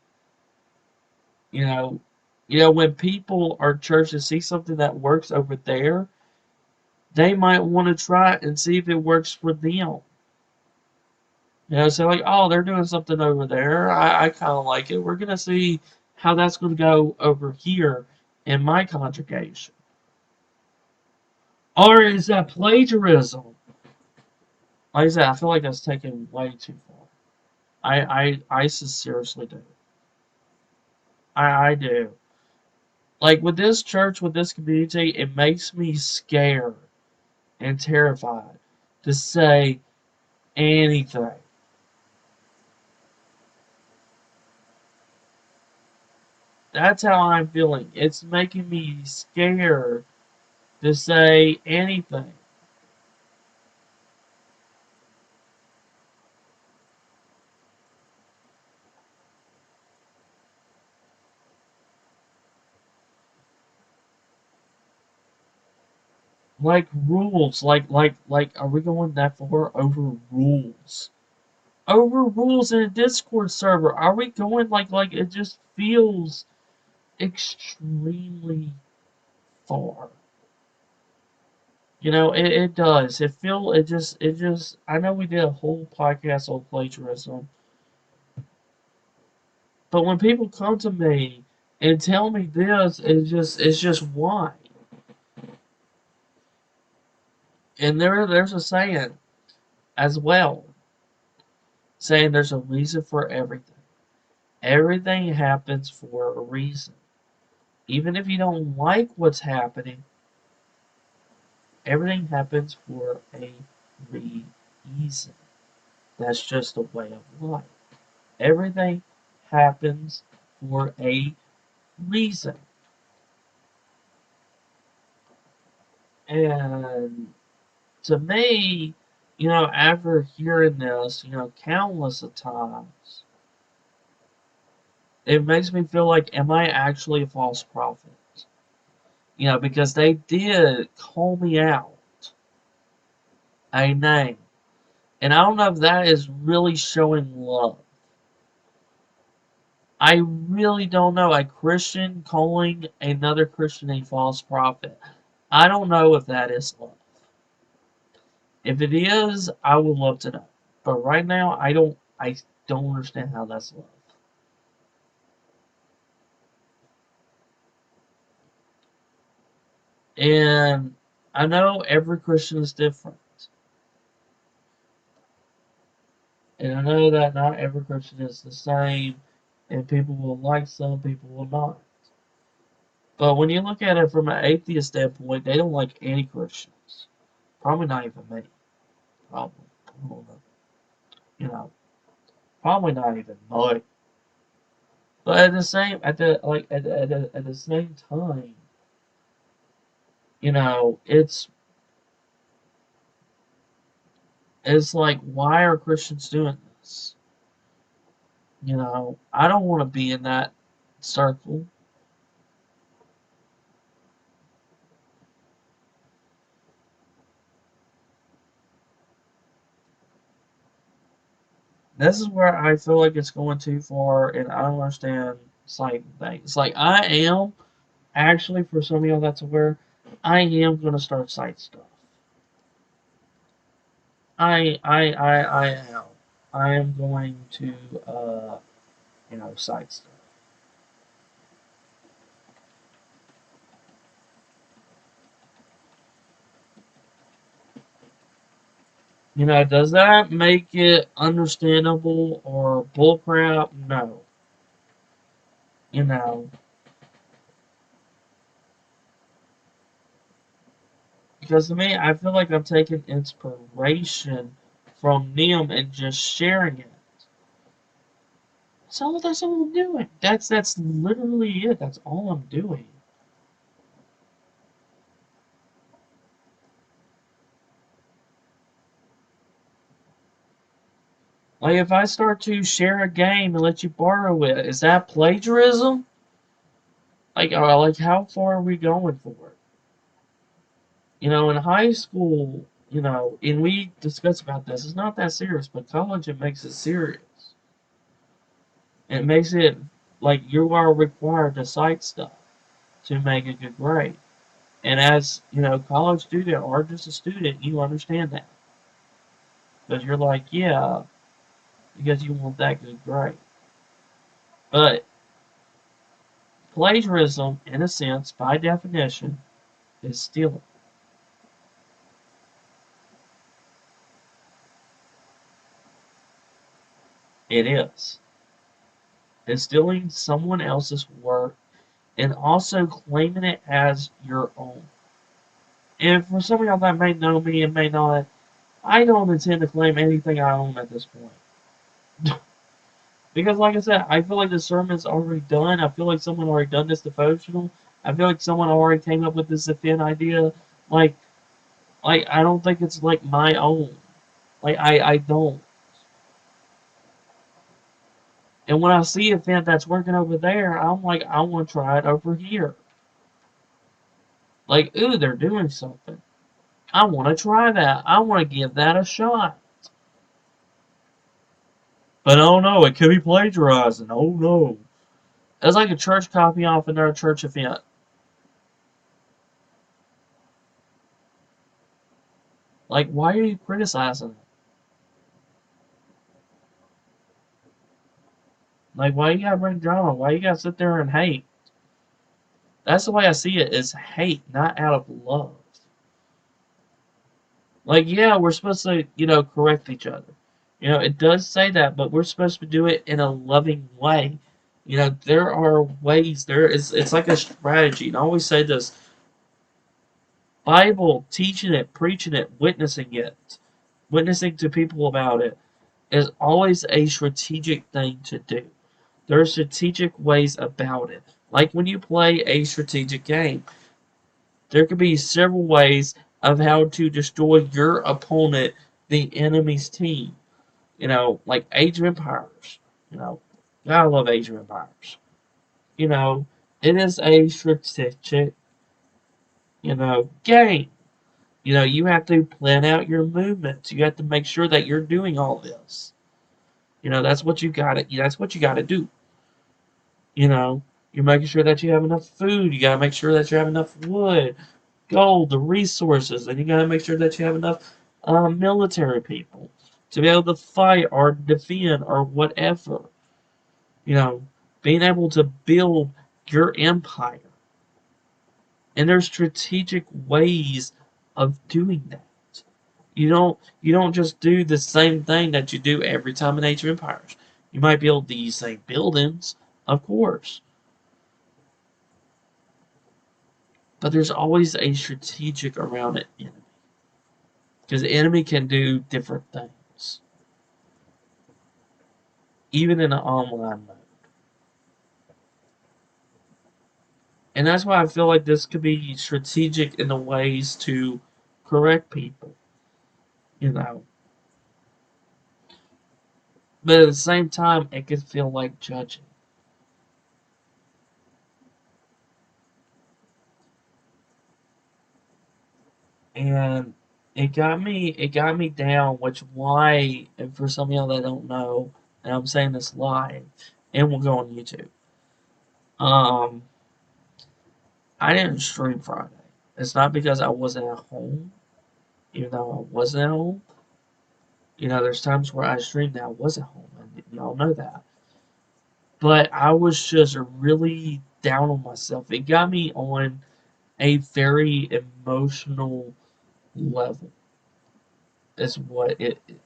You know, when people or churches see something that works over there, they might want to try it and see if it works for them. So like, oh, they're doing something over there. I kind of like it. We're gonna see how that's gonna go over here in my congregation. Or is that plagiarism? Like I said, I feel like that's taken way too far. I sincerely do. I do. Like with this church, with this community, it makes me scared and terrified to say anything. That's how I'm feeling. It's making me scared to say anything. Like rules, are we going that far over rules? Over rules in a Discord server? Are we going like it just feels extremely far? It does. It just. I know we did a whole podcast on plagiarism, but when people come to me and tell me this, it's just why. And there's a saying as well, saying there's a reason for everything. Everything happens for a reason. Even if you don't like what's happening, everything happens for a reason. That's just a way of life. Everything happens for a reason. And to me, after hearing this, countless of times, it makes me feel like, am I actually a false prophet? Because they did call me out a name. And I don't know if that is really showing love. I really don't know. A Christian calling another Christian a false prophet. I don't know if that is love. If it is, I would love to know. But right now, I don't understand how that's love. And I know every Christian is different. And I know that not every Christian is the same, and people will like some, people will not. But when you look at it from an atheist standpoint, they don't like any Christians. Probably not even me. Probably. I don't know. You know, probably not even me. But at the same time, it's like, why are Christians doing this? I don't want to be in that circle. This is where I feel like it's going too far, and I don't understand citing things. Like, I am actually, for some of y'all that's aware, I am going to start site stuff. I am. I am going to, site stuff. Does that make it understandable or bullcrap? No. You know, because to me, I feel like I'm taking inspiration from them and just sharing it. That's all I'm doing. That's literally it. That's all I'm doing. Like, if I start to share a game and let you borrow it, is that plagiarism? Like how far are we going for it? In high school, and we discuss about this, it's not that serious, but college, it makes it serious. It makes it like you are required to cite stuff to make a good grade. And as, college student or just a student, you understand that. Because you're like, yeah, because you want that good grade. But plagiarism, in a sense, by definition, is stealing. It is. It's stealing someone else's work and also claiming it as your own. And for some of y'all that may know me and may not, I don't intend to claim anything I own at this point. Because, like I said, I feel like the sermon's already done. I feel like someone already done this devotional. I feel like someone already came up with this event idea. Like, I don't think it's like my own. Like, I don't. And when I see a event that's working over there, I'm like, I want to try it over here. Like, ooh, they're doing something. I want to try that. I want to give that a shot. But oh no, it could be plagiarizing. Oh no. It's like a church copy off another church event. Like, why are you criticizing it? Like, why you gotta bring drama? Why you gotta sit there and hate? That's the way I see it, is hate, not out of love. Like, yeah, we're supposed to, correct each other. It does say that, but we're supposed to do it in a loving way. There are ways, it's like a strategy. And I always say this: Bible, teaching it, preaching it, witnessing to people about it is always a strategic thing to do. There are strategic ways about it. Like when you play a strategic game, there could be several ways of how to destroy your opponent, the enemy's team. Like Age of Empires. You know, I love Age of Empires. You know, it is a strategic, game. You have to plan out your movements. You have to make sure that you're doing all this. That's what you got to. That's what you got to do. You know, you're making sure that you have enough food. You got to make sure that you have enough wood, gold, the resources, and you got to make sure that you have enough military people to be able to fight or defend or whatever. You know, being able to build your empire. And there's strategic ways of doing that. You don't just do the same thing that you do every time in Age of Empires. You might build these same buildings, of course, but there's always a strategic around an enemy. Because the enemy can do different things, even in an online mode. And that's why I feel like this could be strategic in the ways to correct people, you know. But at the same time, it could feel like judging. And it got me down, which why, and for some of y'all that don't know, and I'm saying this live, and we'll go on YouTube. Um, I didn't stream Friday. It's not because I wasn't at home, even though I wasn't at home. There's times where I streamed that I was at home, and y'all know that. But I was just really down on myself. It got me on a very emotional level. Is what it did.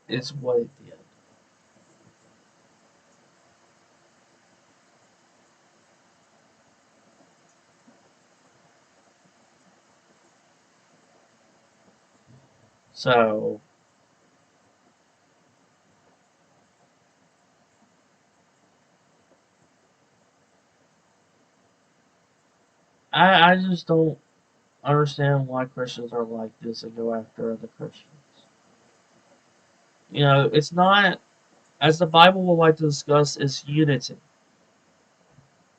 So I just don't understand why Christians are like this and go after other Christians. It's not, as the Bible will like to discuss, is unity.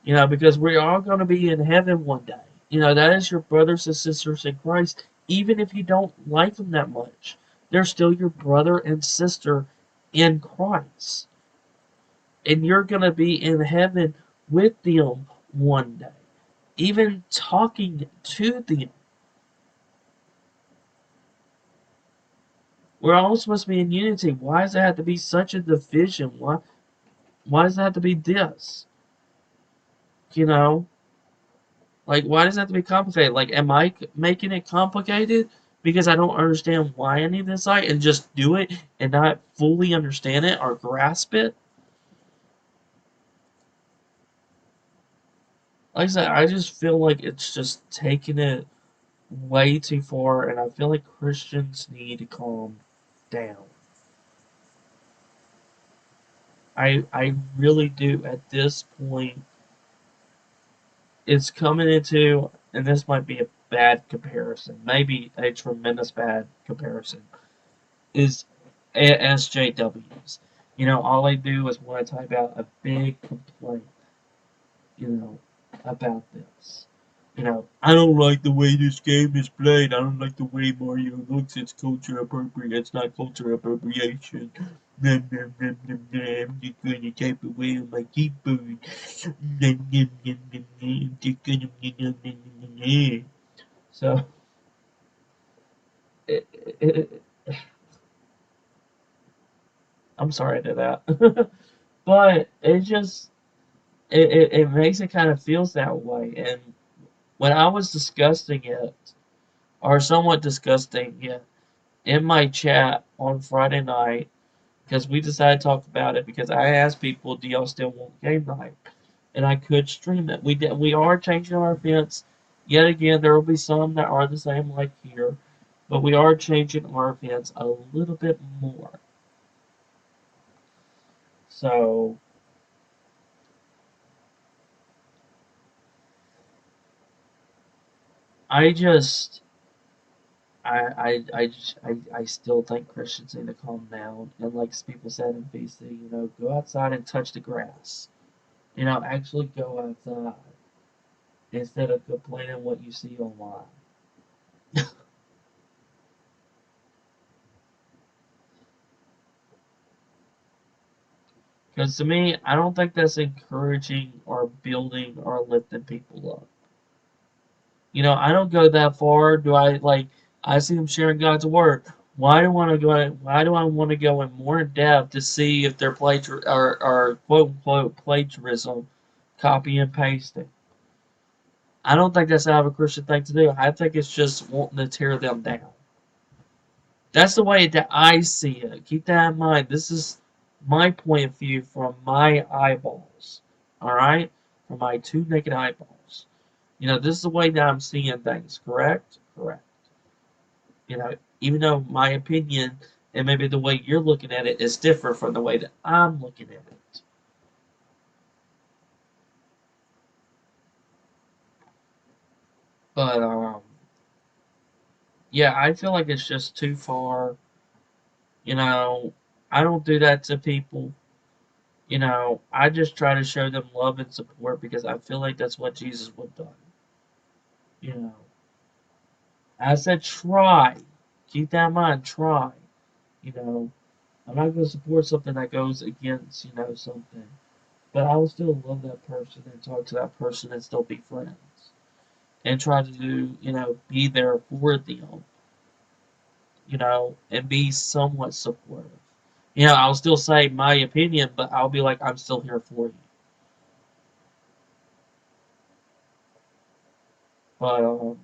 Because we're all going to be in heaven one day. That is your brothers and sisters in Christ, even if you don't like them that much. They're still your brother and sister in Christ. And you're going to be in heaven with them one day, even talking to them. We're all supposed to be in unity. Why does it have to be such a division? Why does it have to be this? You know? Like, why does it have to be complicated? Like, am I making it complicated because I don't understand why I need this site and just do it and not fully understand it or grasp it? Like I said, I just feel like it's just taking it way too far, and I feel like Christians need to calm down. I really do. At this point, it's coming into, and this might be a bad comparison, maybe a tremendous bad comparison, is SJWs. All they do is want to type out a big complaint, you know, about this. I don't like the way this game is played. I don't like the way Mario looks. It's culture appropriate. It's not culture appropriation. Nom, nom, nom, nom, nom. I'm just going to type away on my keyboard. Nom, nom, nom, nom, nom. I'm just going to nom, nom, nom, nom, nom. So, it, it, I'm sorry to that. But it makes it kind of feels that way. And when I was discussing it, or somewhat disgusting it, in my chat on Friday night, because we decided to talk about it because I asked people, do y'all still want game night? And I could stream it. We are changing our events. Yet again, there will be some that are the same like here, but we are changing our events a little bit more. So I just I still think Christians need to calm down and like people said in BC, go outside and touch the grass. Actually go outside instead of complaining what you see online. Because to me, I don't think that's encouraging or building or lifting people up. I don't go that far. Do I like? I see them sharing God's word. Why do I want to go? Why do I want to go in more in depth to see if they're or quote unquote plagiarism, copy and pasting? I don't think that's out of a Christian thing to do. I think it's just wanting to tear them down. That's the way that I see it. Keep that in mind. This is my point of view from my eyeballs. All right? From my two naked eyeballs. This is the way that I'm seeing things. Correct? Correct. Even though my opinion and maybe the way you're looking at it is different from the way that I'm looking at it. But yeah, I feel like it's just too far. You know, I don't do that to people. I just try to show them love and support because I feel like that's what Jesus would have done. You know, I said try. Keep that in mind. Try. You know, I'm not going to support something that goes against, something. But I will still love that person and talk to that person and still be friends. And try to do, be there for them, and be somewhat supportive. I'll still say my opinion, but I'll be like, I'm still here for you. But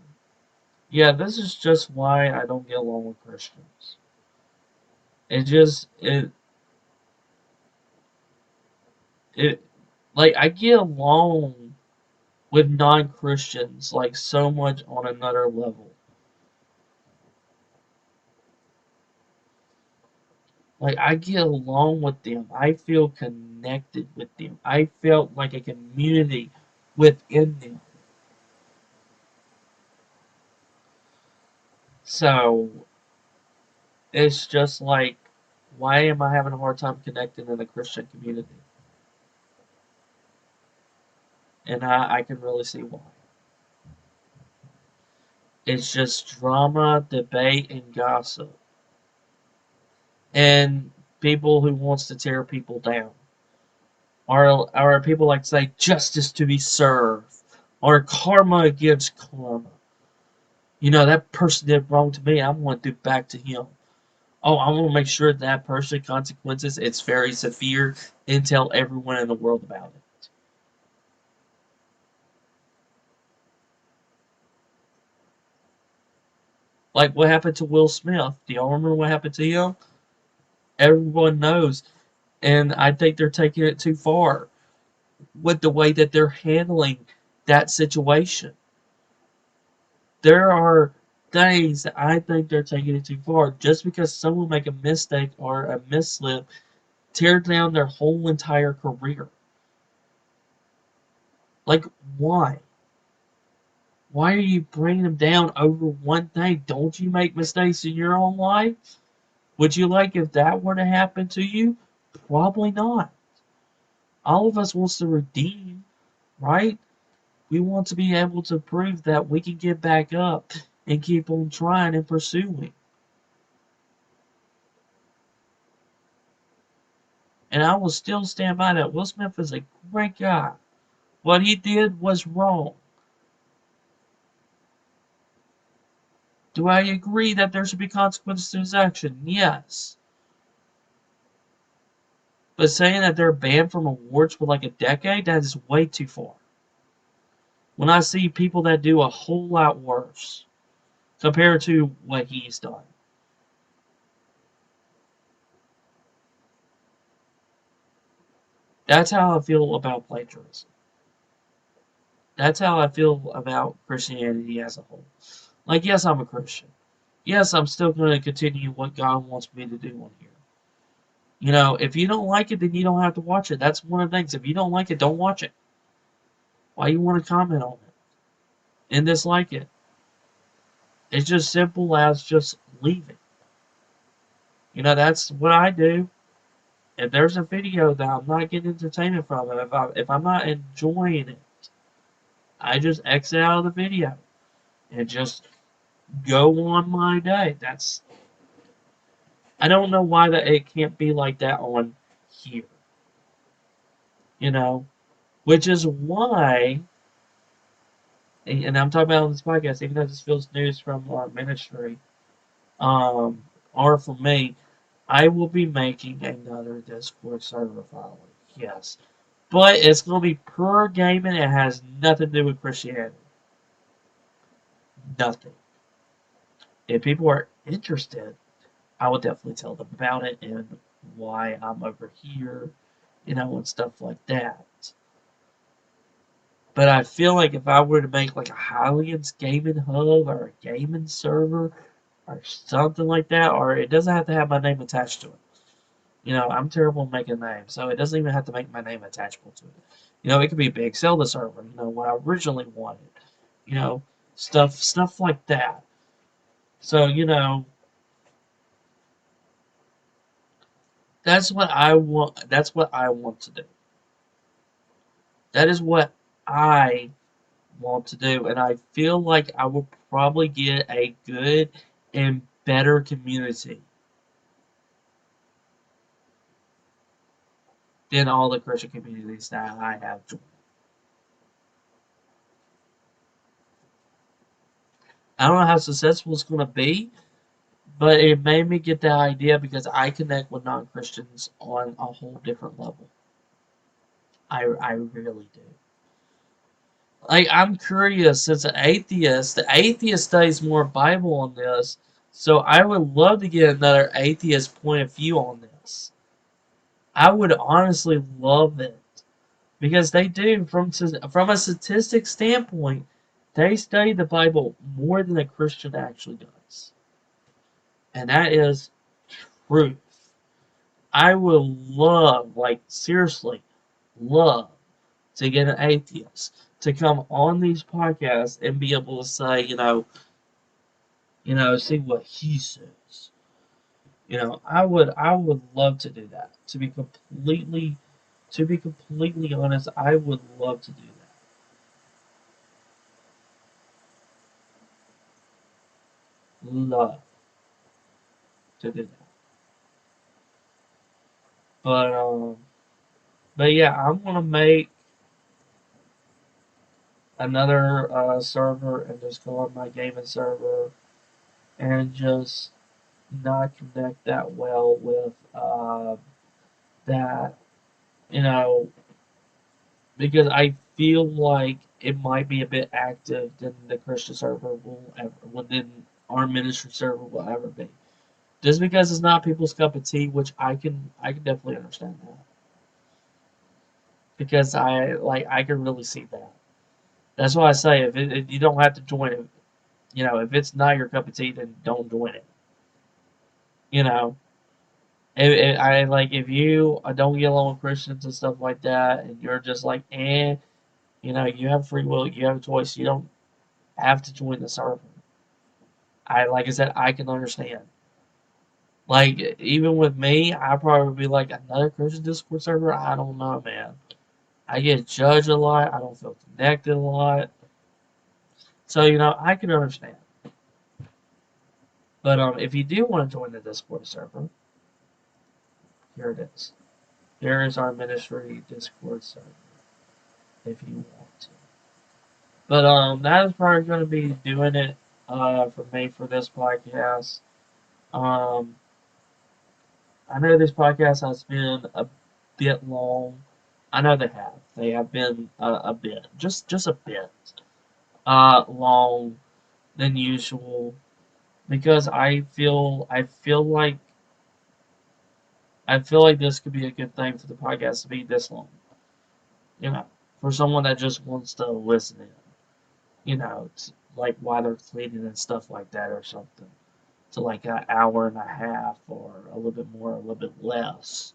yeah, this is just why I don't get along with Christians. It like I get along with non-Christians like so much on another level. Like I get along with them. I feel connected with them. I felt like a community within them. So it's just like, why am I having a hard time connecting in the Christian community? And I can really see why. It's just drama, debate, and gossip. And people who wants to tear people down. Or people like to say justice to be served. Or karma gives karma. That person did wrong to me, I'm going to do back to him. Oh, I want to make sure that person consequences it's very severe and tell everyone in the world about it. Like what happened to Will Smith. Do y'all remember what happened to him? Everyone knows. And I think they're taking it too far with the way that they're handling that situation. There are things that I think they're taking it too far. Just because someone make a mistake or a misslip, tear down their whole entire career. Like, why? Why are you bringing them down over one thing? Don't you make mistakes in your own life? Would you like if that were to happen to you? Probably not. All of us wants to redeem, right? We want to be able to prove that we can get back up and keep on trying and pursuing. And I will still stand by that. Will Smith is a great guy. What he did was wrong. Do I agree that there should be consequences to his action? Yes. But saying that they're banned from awards for like a decade, that is way too far. When I see people that do a whole lot worse compared to what he's done. That's how I feel about plagiarism. That's how I feel about Christianity as a whole. Like, yes, I'm a Christian. Yes, I'm still going to continue what God wants me to do on here. You know, if you don't like it, then you don't have to watch it. That's one of the things. If you don't like it, don't watch it. Why you want to comment on it and dislike it? It's just simple as just leave it. You know, that's what I do. If there's a video that I'm not getting entertainment from, if I'm not enjoying it, I just exit out of the video and just go on my day. That's I don't know why that it can't be like that on here. You know, which is why, and I'm talking about on this podcast, even though this feels news from our ministry, or from me, I will be making another Discord server finally. Yes, but it's going to be pure gaming. It has nothing to do with Christianity. Nothing. If people are interested, I will definitely tell them about it and why I'm over here, you know, and stuff like that. But I feel like if I were to make like a Highlands gaming hub or a gaming server or something like that, or it doesn't have to have my name attached to it. You know, I'm terrible at making names, so it doesn't even have to make my name attachable to it. You know, it could be a big Zelda server, you know, what I originally wanted. You know, stuff like that. So, you know, that's what I want to do. That is what I want to do, and I feel like I will probably get a good and better community than all the Christian communities that I have joined. I don't know how successful it's going to be, but it made me get that idea because I connect with non Christians on a whole different level. I really do. Like, I'm curious, as an atheist, the atheist studies more Bible on this, so I would love to get another atheist point of view on this. I would honestly love it because they do from a statistic standpoint, they study the Bible more than a Christian actually does, and that is truth. I would love, like seriously, love to get an atheist to come on these podcasts and be able to say, see what he says. You know, I would love to do that. To be completely honest, I would love to do that. Love to do that. But yeah, I'm gonna make another server and just go on my gaming server and just not connect that well with that, you know, because I feel like it might be a bit active than the Christian server than our ministry server will ever be. Just because it's not people's cup of tea, which I can definitely understand that. Because I can really see that. That's why I say if you don't have to join it, you know, if it's not your cup of tea, then don't join it. You know, I like if you don't get along with Christians and stuff like that, and you're just like, you know, you have free will, you have a choice, you don't have to join the server. Like I said, I can understand. Like even with me, I probably be like another Christian Discord server. I don't know, man. I get judged a lot. I don't feel connected a lot. So I can understand. But if you do want to join the Discord server, here it is. Here is our ministry Discord server. If you want to. But that is probably going to be doing it for me for this podcast. Um, I know this podcast has been a bit long. I know they have. They have been a bit, just a bit long than usual because I feel like this could be a good thing for the podcast to be this long. You know, for someone that just wants to listen in. Like while they're cleaning and stuff like that or something. To like an hour and a half or a little bit more, a little bit less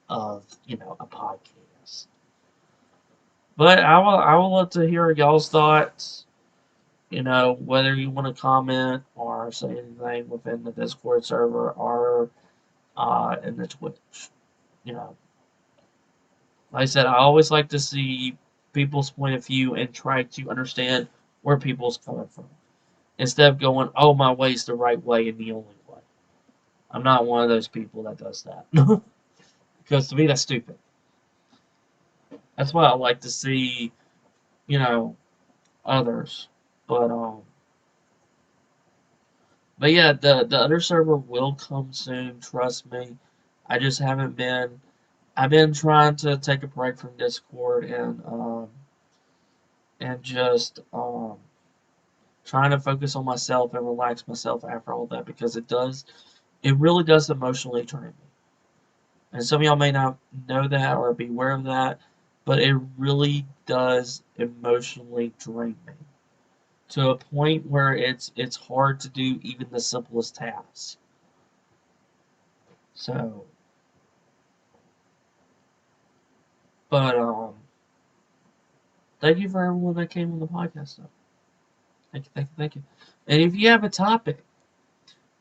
of a podcast. But I will love to hear y'all's thoughts. Whether you want to comment or say anything within the Discord server or in the Twitch. You know, like I said, I always like to see people's point of view and try to understand where people's coming from instead of going, "Oh, my way's the right way and the only way." I'm not one of those people that does that because to me that's stupid. That's why I like to see, you know, others. But but yeah, the other server will come soon. Trust me. I just haven't been. I've been trying to take a break from Discord and just trying to focus on myself and relax myself after all that because it really does emotionally drain me. And some of y'all may not know that or be aware of that, but it really does emotionally drain me to a point where it's hard to do even the simplest tasks. So, but thank you for everyone that came on the podcast. Though. Thank you, thank you, thank you. And if you have a topic,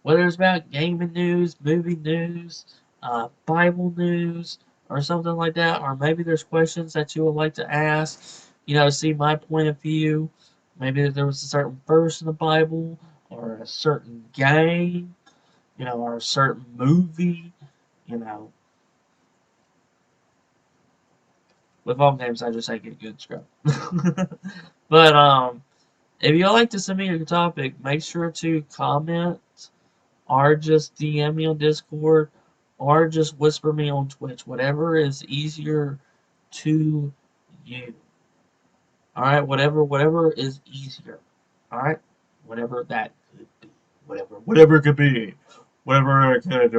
whether it's about gaming news, movie news, Bible news, or something like that, or maybe there's questions that you would like to ask, see my point of view. Maybe there was a certain verse in the Bible, or a certain game, or a certain movie, you know. With all games, I just say get good scrub. But if you'd like to send me your topic, make sure to comment or just DM me on Discord or just whisper me on Twitch. Whatever is easier to you. Alright, whatever is easier. Alright? Whatever that could be. Whatever it could be. Whatever it could be.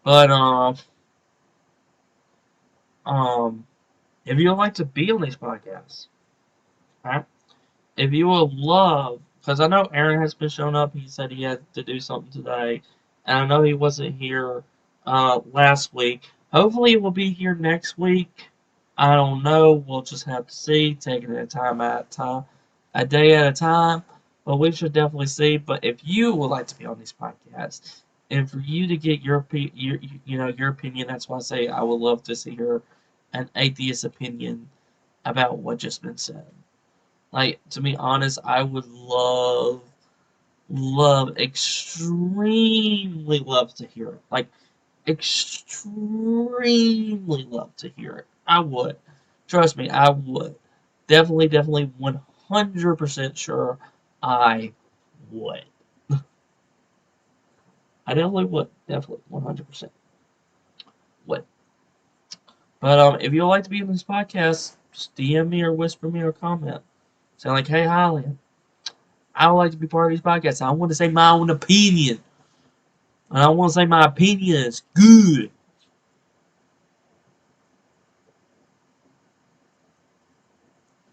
But um if you'd like to be on these podcasts, alright? If you would love, because I know Aaron has been showing up. He said he had to do something today, and I know he wasn't here last week. Hopefully, he will be here next week. I don't know. We'll just have to see. Taking it a day at a time. But we should definitely see. But if you would like to be on these podcasts, and for you to get your opinion, that's why I say I would love to see an atheist opinion about what just been said. Like, to be honest, I would extremely love to hear it. Like, extremely love to hear it. I would. Trust me, I would. Definitely 100% sure I would. I definitely would. Definitely 100% would. But if you'd like to be on this podcast, just DM me or whisper me or comment. Say like, hey, Holly, I would like to be part of these podcasts. I want to say my own opinion. And I want to say my opinion is good.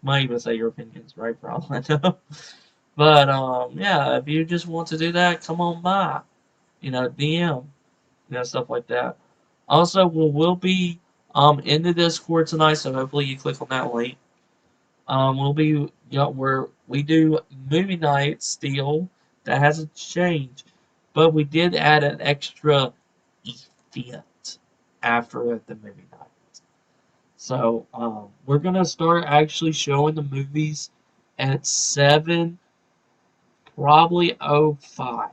Might even say your opinion's right for all I know. But yeah, if you just want to do that, come on by. DM, stuff like that. Also, we'll be in the Discord tonight, so hopefully you click on that link. We'll be where we do movie night still. That hasn't changed, but we did add an extra event after the movie night. So we're gonna start actually showing the movies at 7, probably 05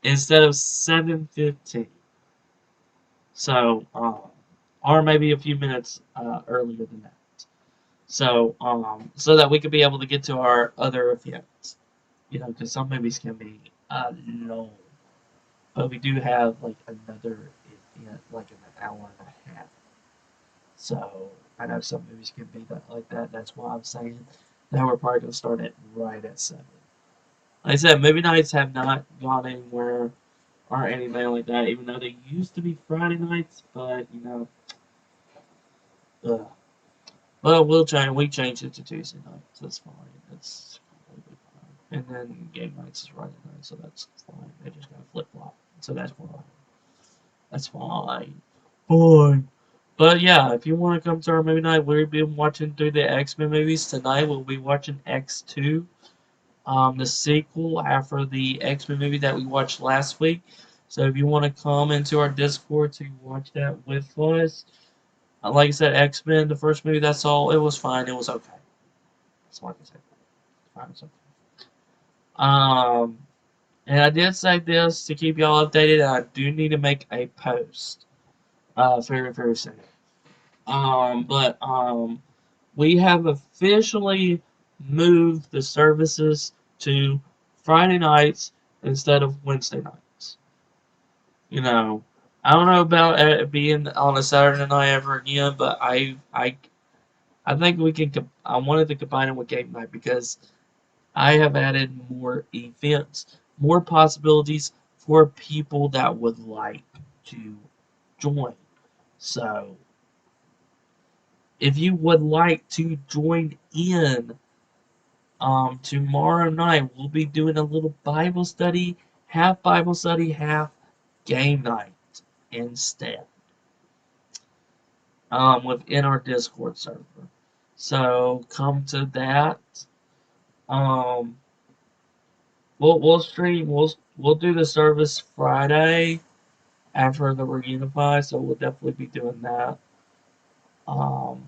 instead of 7:15. So or maybe a few minutes earlier than that. So so that we could be able to get to our other events. You know, because some movies can be long, but we do have like another event like in an hour and a half. So I know some movies can be that like that. That's why I'm saying that we're probably gonna start it right at 7. Like I said, movie nights have not gone anywhere or anything like that, even though they used to be Friday nights. But you know, ugh. Well, we'll change. We changed it to Tuesday nights. That's fine. That's completely fine. And then game nights is Friday night, so that's fine. They just got flip flop, so that's fine. That's fine. Fine. But yeah, if you want to come to our movie night, we've been watching through the X-Men movies. Tonight we'll be watching X2, the sequel after the X-Men movie that we watched last week. So if you want to come into our Discord to watch that with us, like I said, X-Men, the first movie, that's all. It was fine. It was okay. That's all I can say. Fine, it's okay. Um, and I did say this to keep y'all updated. I do need to make a post, very very soon. But we have officially moved the services to Friday nights instead of Wednesday nights. You know, I don't know about it being on a Saturday night ever again, but I think we can. I wanted to combine it with game night because I have added more events, more possibilities for people that would like to join. So if you would like to join in, tomorrow night we'll be doing a little Bible study, half game night instead, within our Discord server. So come to that. Um, we'll stream. We'll do the service Friday after the reunify. So we'll definitely be doing that. Um,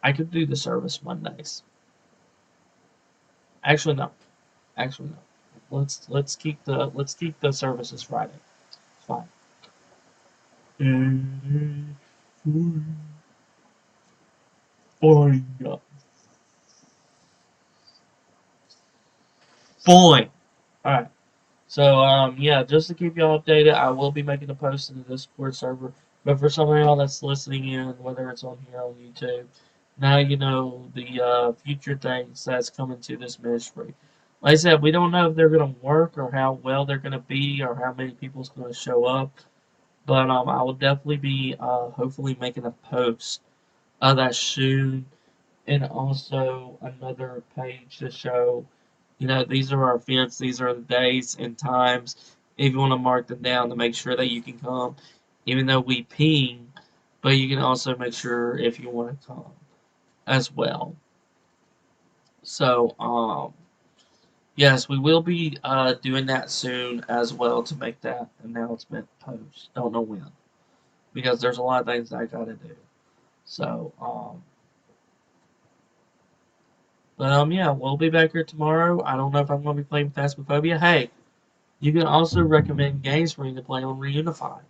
I could do the service Mondays. Actually, no. Actually, no. Let's keep the services Friday. It's fine. Fine. Fine. All right. So yeah, just to keep y'all updated, I will be making a post in the Discord server. But for some of y'all that's listening in, whether it's on here on YouTube, now you know the future things that's coming to this ministry. Like I said, we don't know if they're gonna work or how well they're gonna be or how many people's gonna show up. But I will definitely be hopefully making a post of that soon, and also another page to show, you know, these are our events, these are the days and times. If you want to mark them down to make sure that you can come, even though we ping, but you can also make sure if you want to come as well. So, yes, we will be doing that soon as well to make that announcement post. Don't know when because there's a lot of things I gotta do. So, but yeah, we'll be back here tomorrow. I don't know if I'm gonna be playing Phasmophobia. Hey, you can also recommend games for me to play on Reunify.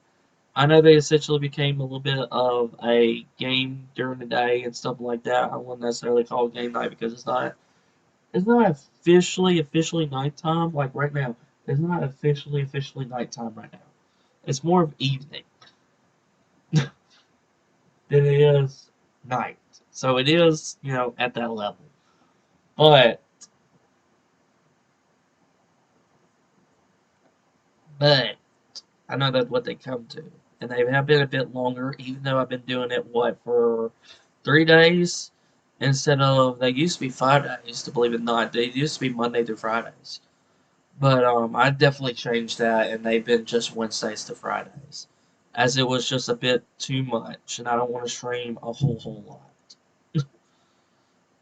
I know they essentially became a little bit of a game during the day and stuff like that. I wouldn't necessarily call it game night because it's not officially nighttime like right now. It's not officially nighttime right now. It's more of evening than it is night. So it is, at that level. But but I know that's what they come to. And they have been a bit longer, even though I've been doing it, for 3 days? Instead of, they used to be 5 days, to believe it or not. They used to be Monday through Fridays. But I definitely changed that, and they've been just Wednesdays to Fridays. As it was just a bit too much, and I don't want to stream a whole lot.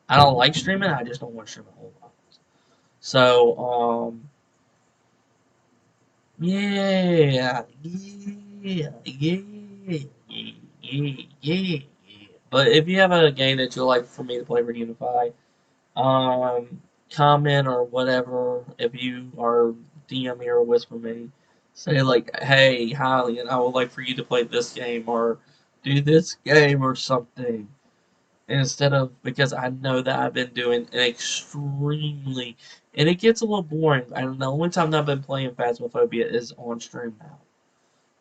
I don't like streaming, I just don't want to stream a whole lot. So, Yeah, yeah, yeah, yeah, yeah, yeah. But if you have a game that you'd like for me to play for Unify, comment or whatever. If you are DM me or whisper me, say like, "Hey, Holly, and I would like for you to play this game or do this game or something." Instead of because I know that I've been doing an extremely, and it gets a little boring. And the only time that I've been playing Phasmophobia is on stream now.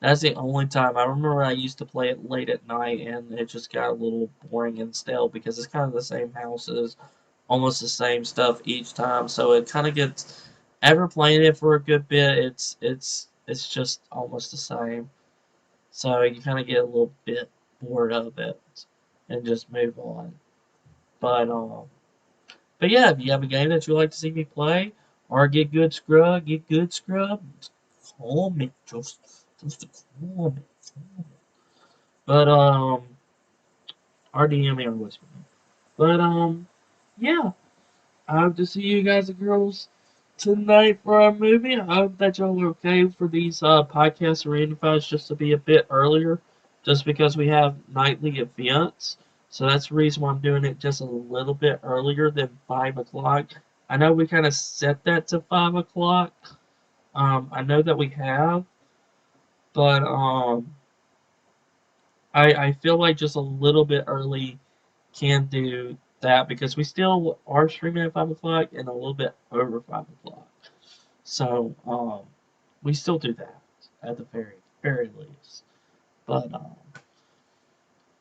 That's the only time. I remember I used to play it late at night, and it just got a little boring and stale because it's kind of the same houses, almost the same stuff each time. So it kind of gets. Ever playing it for a good bit, it's just almost the same. So you kind of get a little bit bored of it and just move on. But um, but yeah, if you have a game that you'd like to see me play or get good scrub, comment, just a comment. But RDM or whisper. But yeah, I hope to see you guys and girls tonight for our movie. I hope that y'all are okay for these podcasts or infos just to be a bit earlier, just because we have nightly events. So that's the reason why I'm doing it just a little bit earlier than 5 o'clock. I know we kind of set that to 5 o'clock. I know that we have, but I feel like just a little bit early can do that because we still are streaming at 5 o'clock and a little bit over 5 o'clock. So we still do that at the very least. But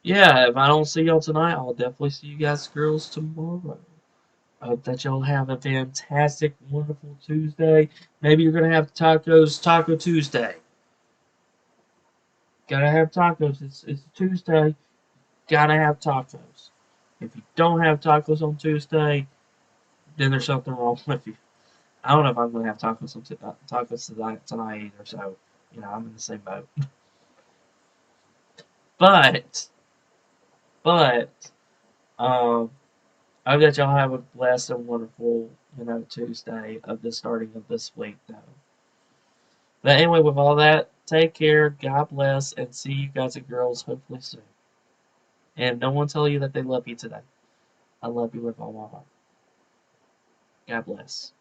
yeah, if I don't see y'all tonight, I'll definitely see you guys girls tomorrow. I hope that y'all have a fantastic, wonderful Tuesday. Maybe you're gonna have tacos, Taco Tuesday. Gotta have tacos. It's Tuesday. Gotta have tacos. If you don't have tacos on Tuesday, then there's something wrong with you. I don't know if I'm gonna have tacos tonight either. So I'm in the same boat. But but um, I hope that y'all have a blessed and wonderful Tuesday of the starting of this week though. But anyway, with all that, take care. God bless, and see you guys and girls hopefully soon. And no one tell you that they love you today. I love you with all my heart. God bless.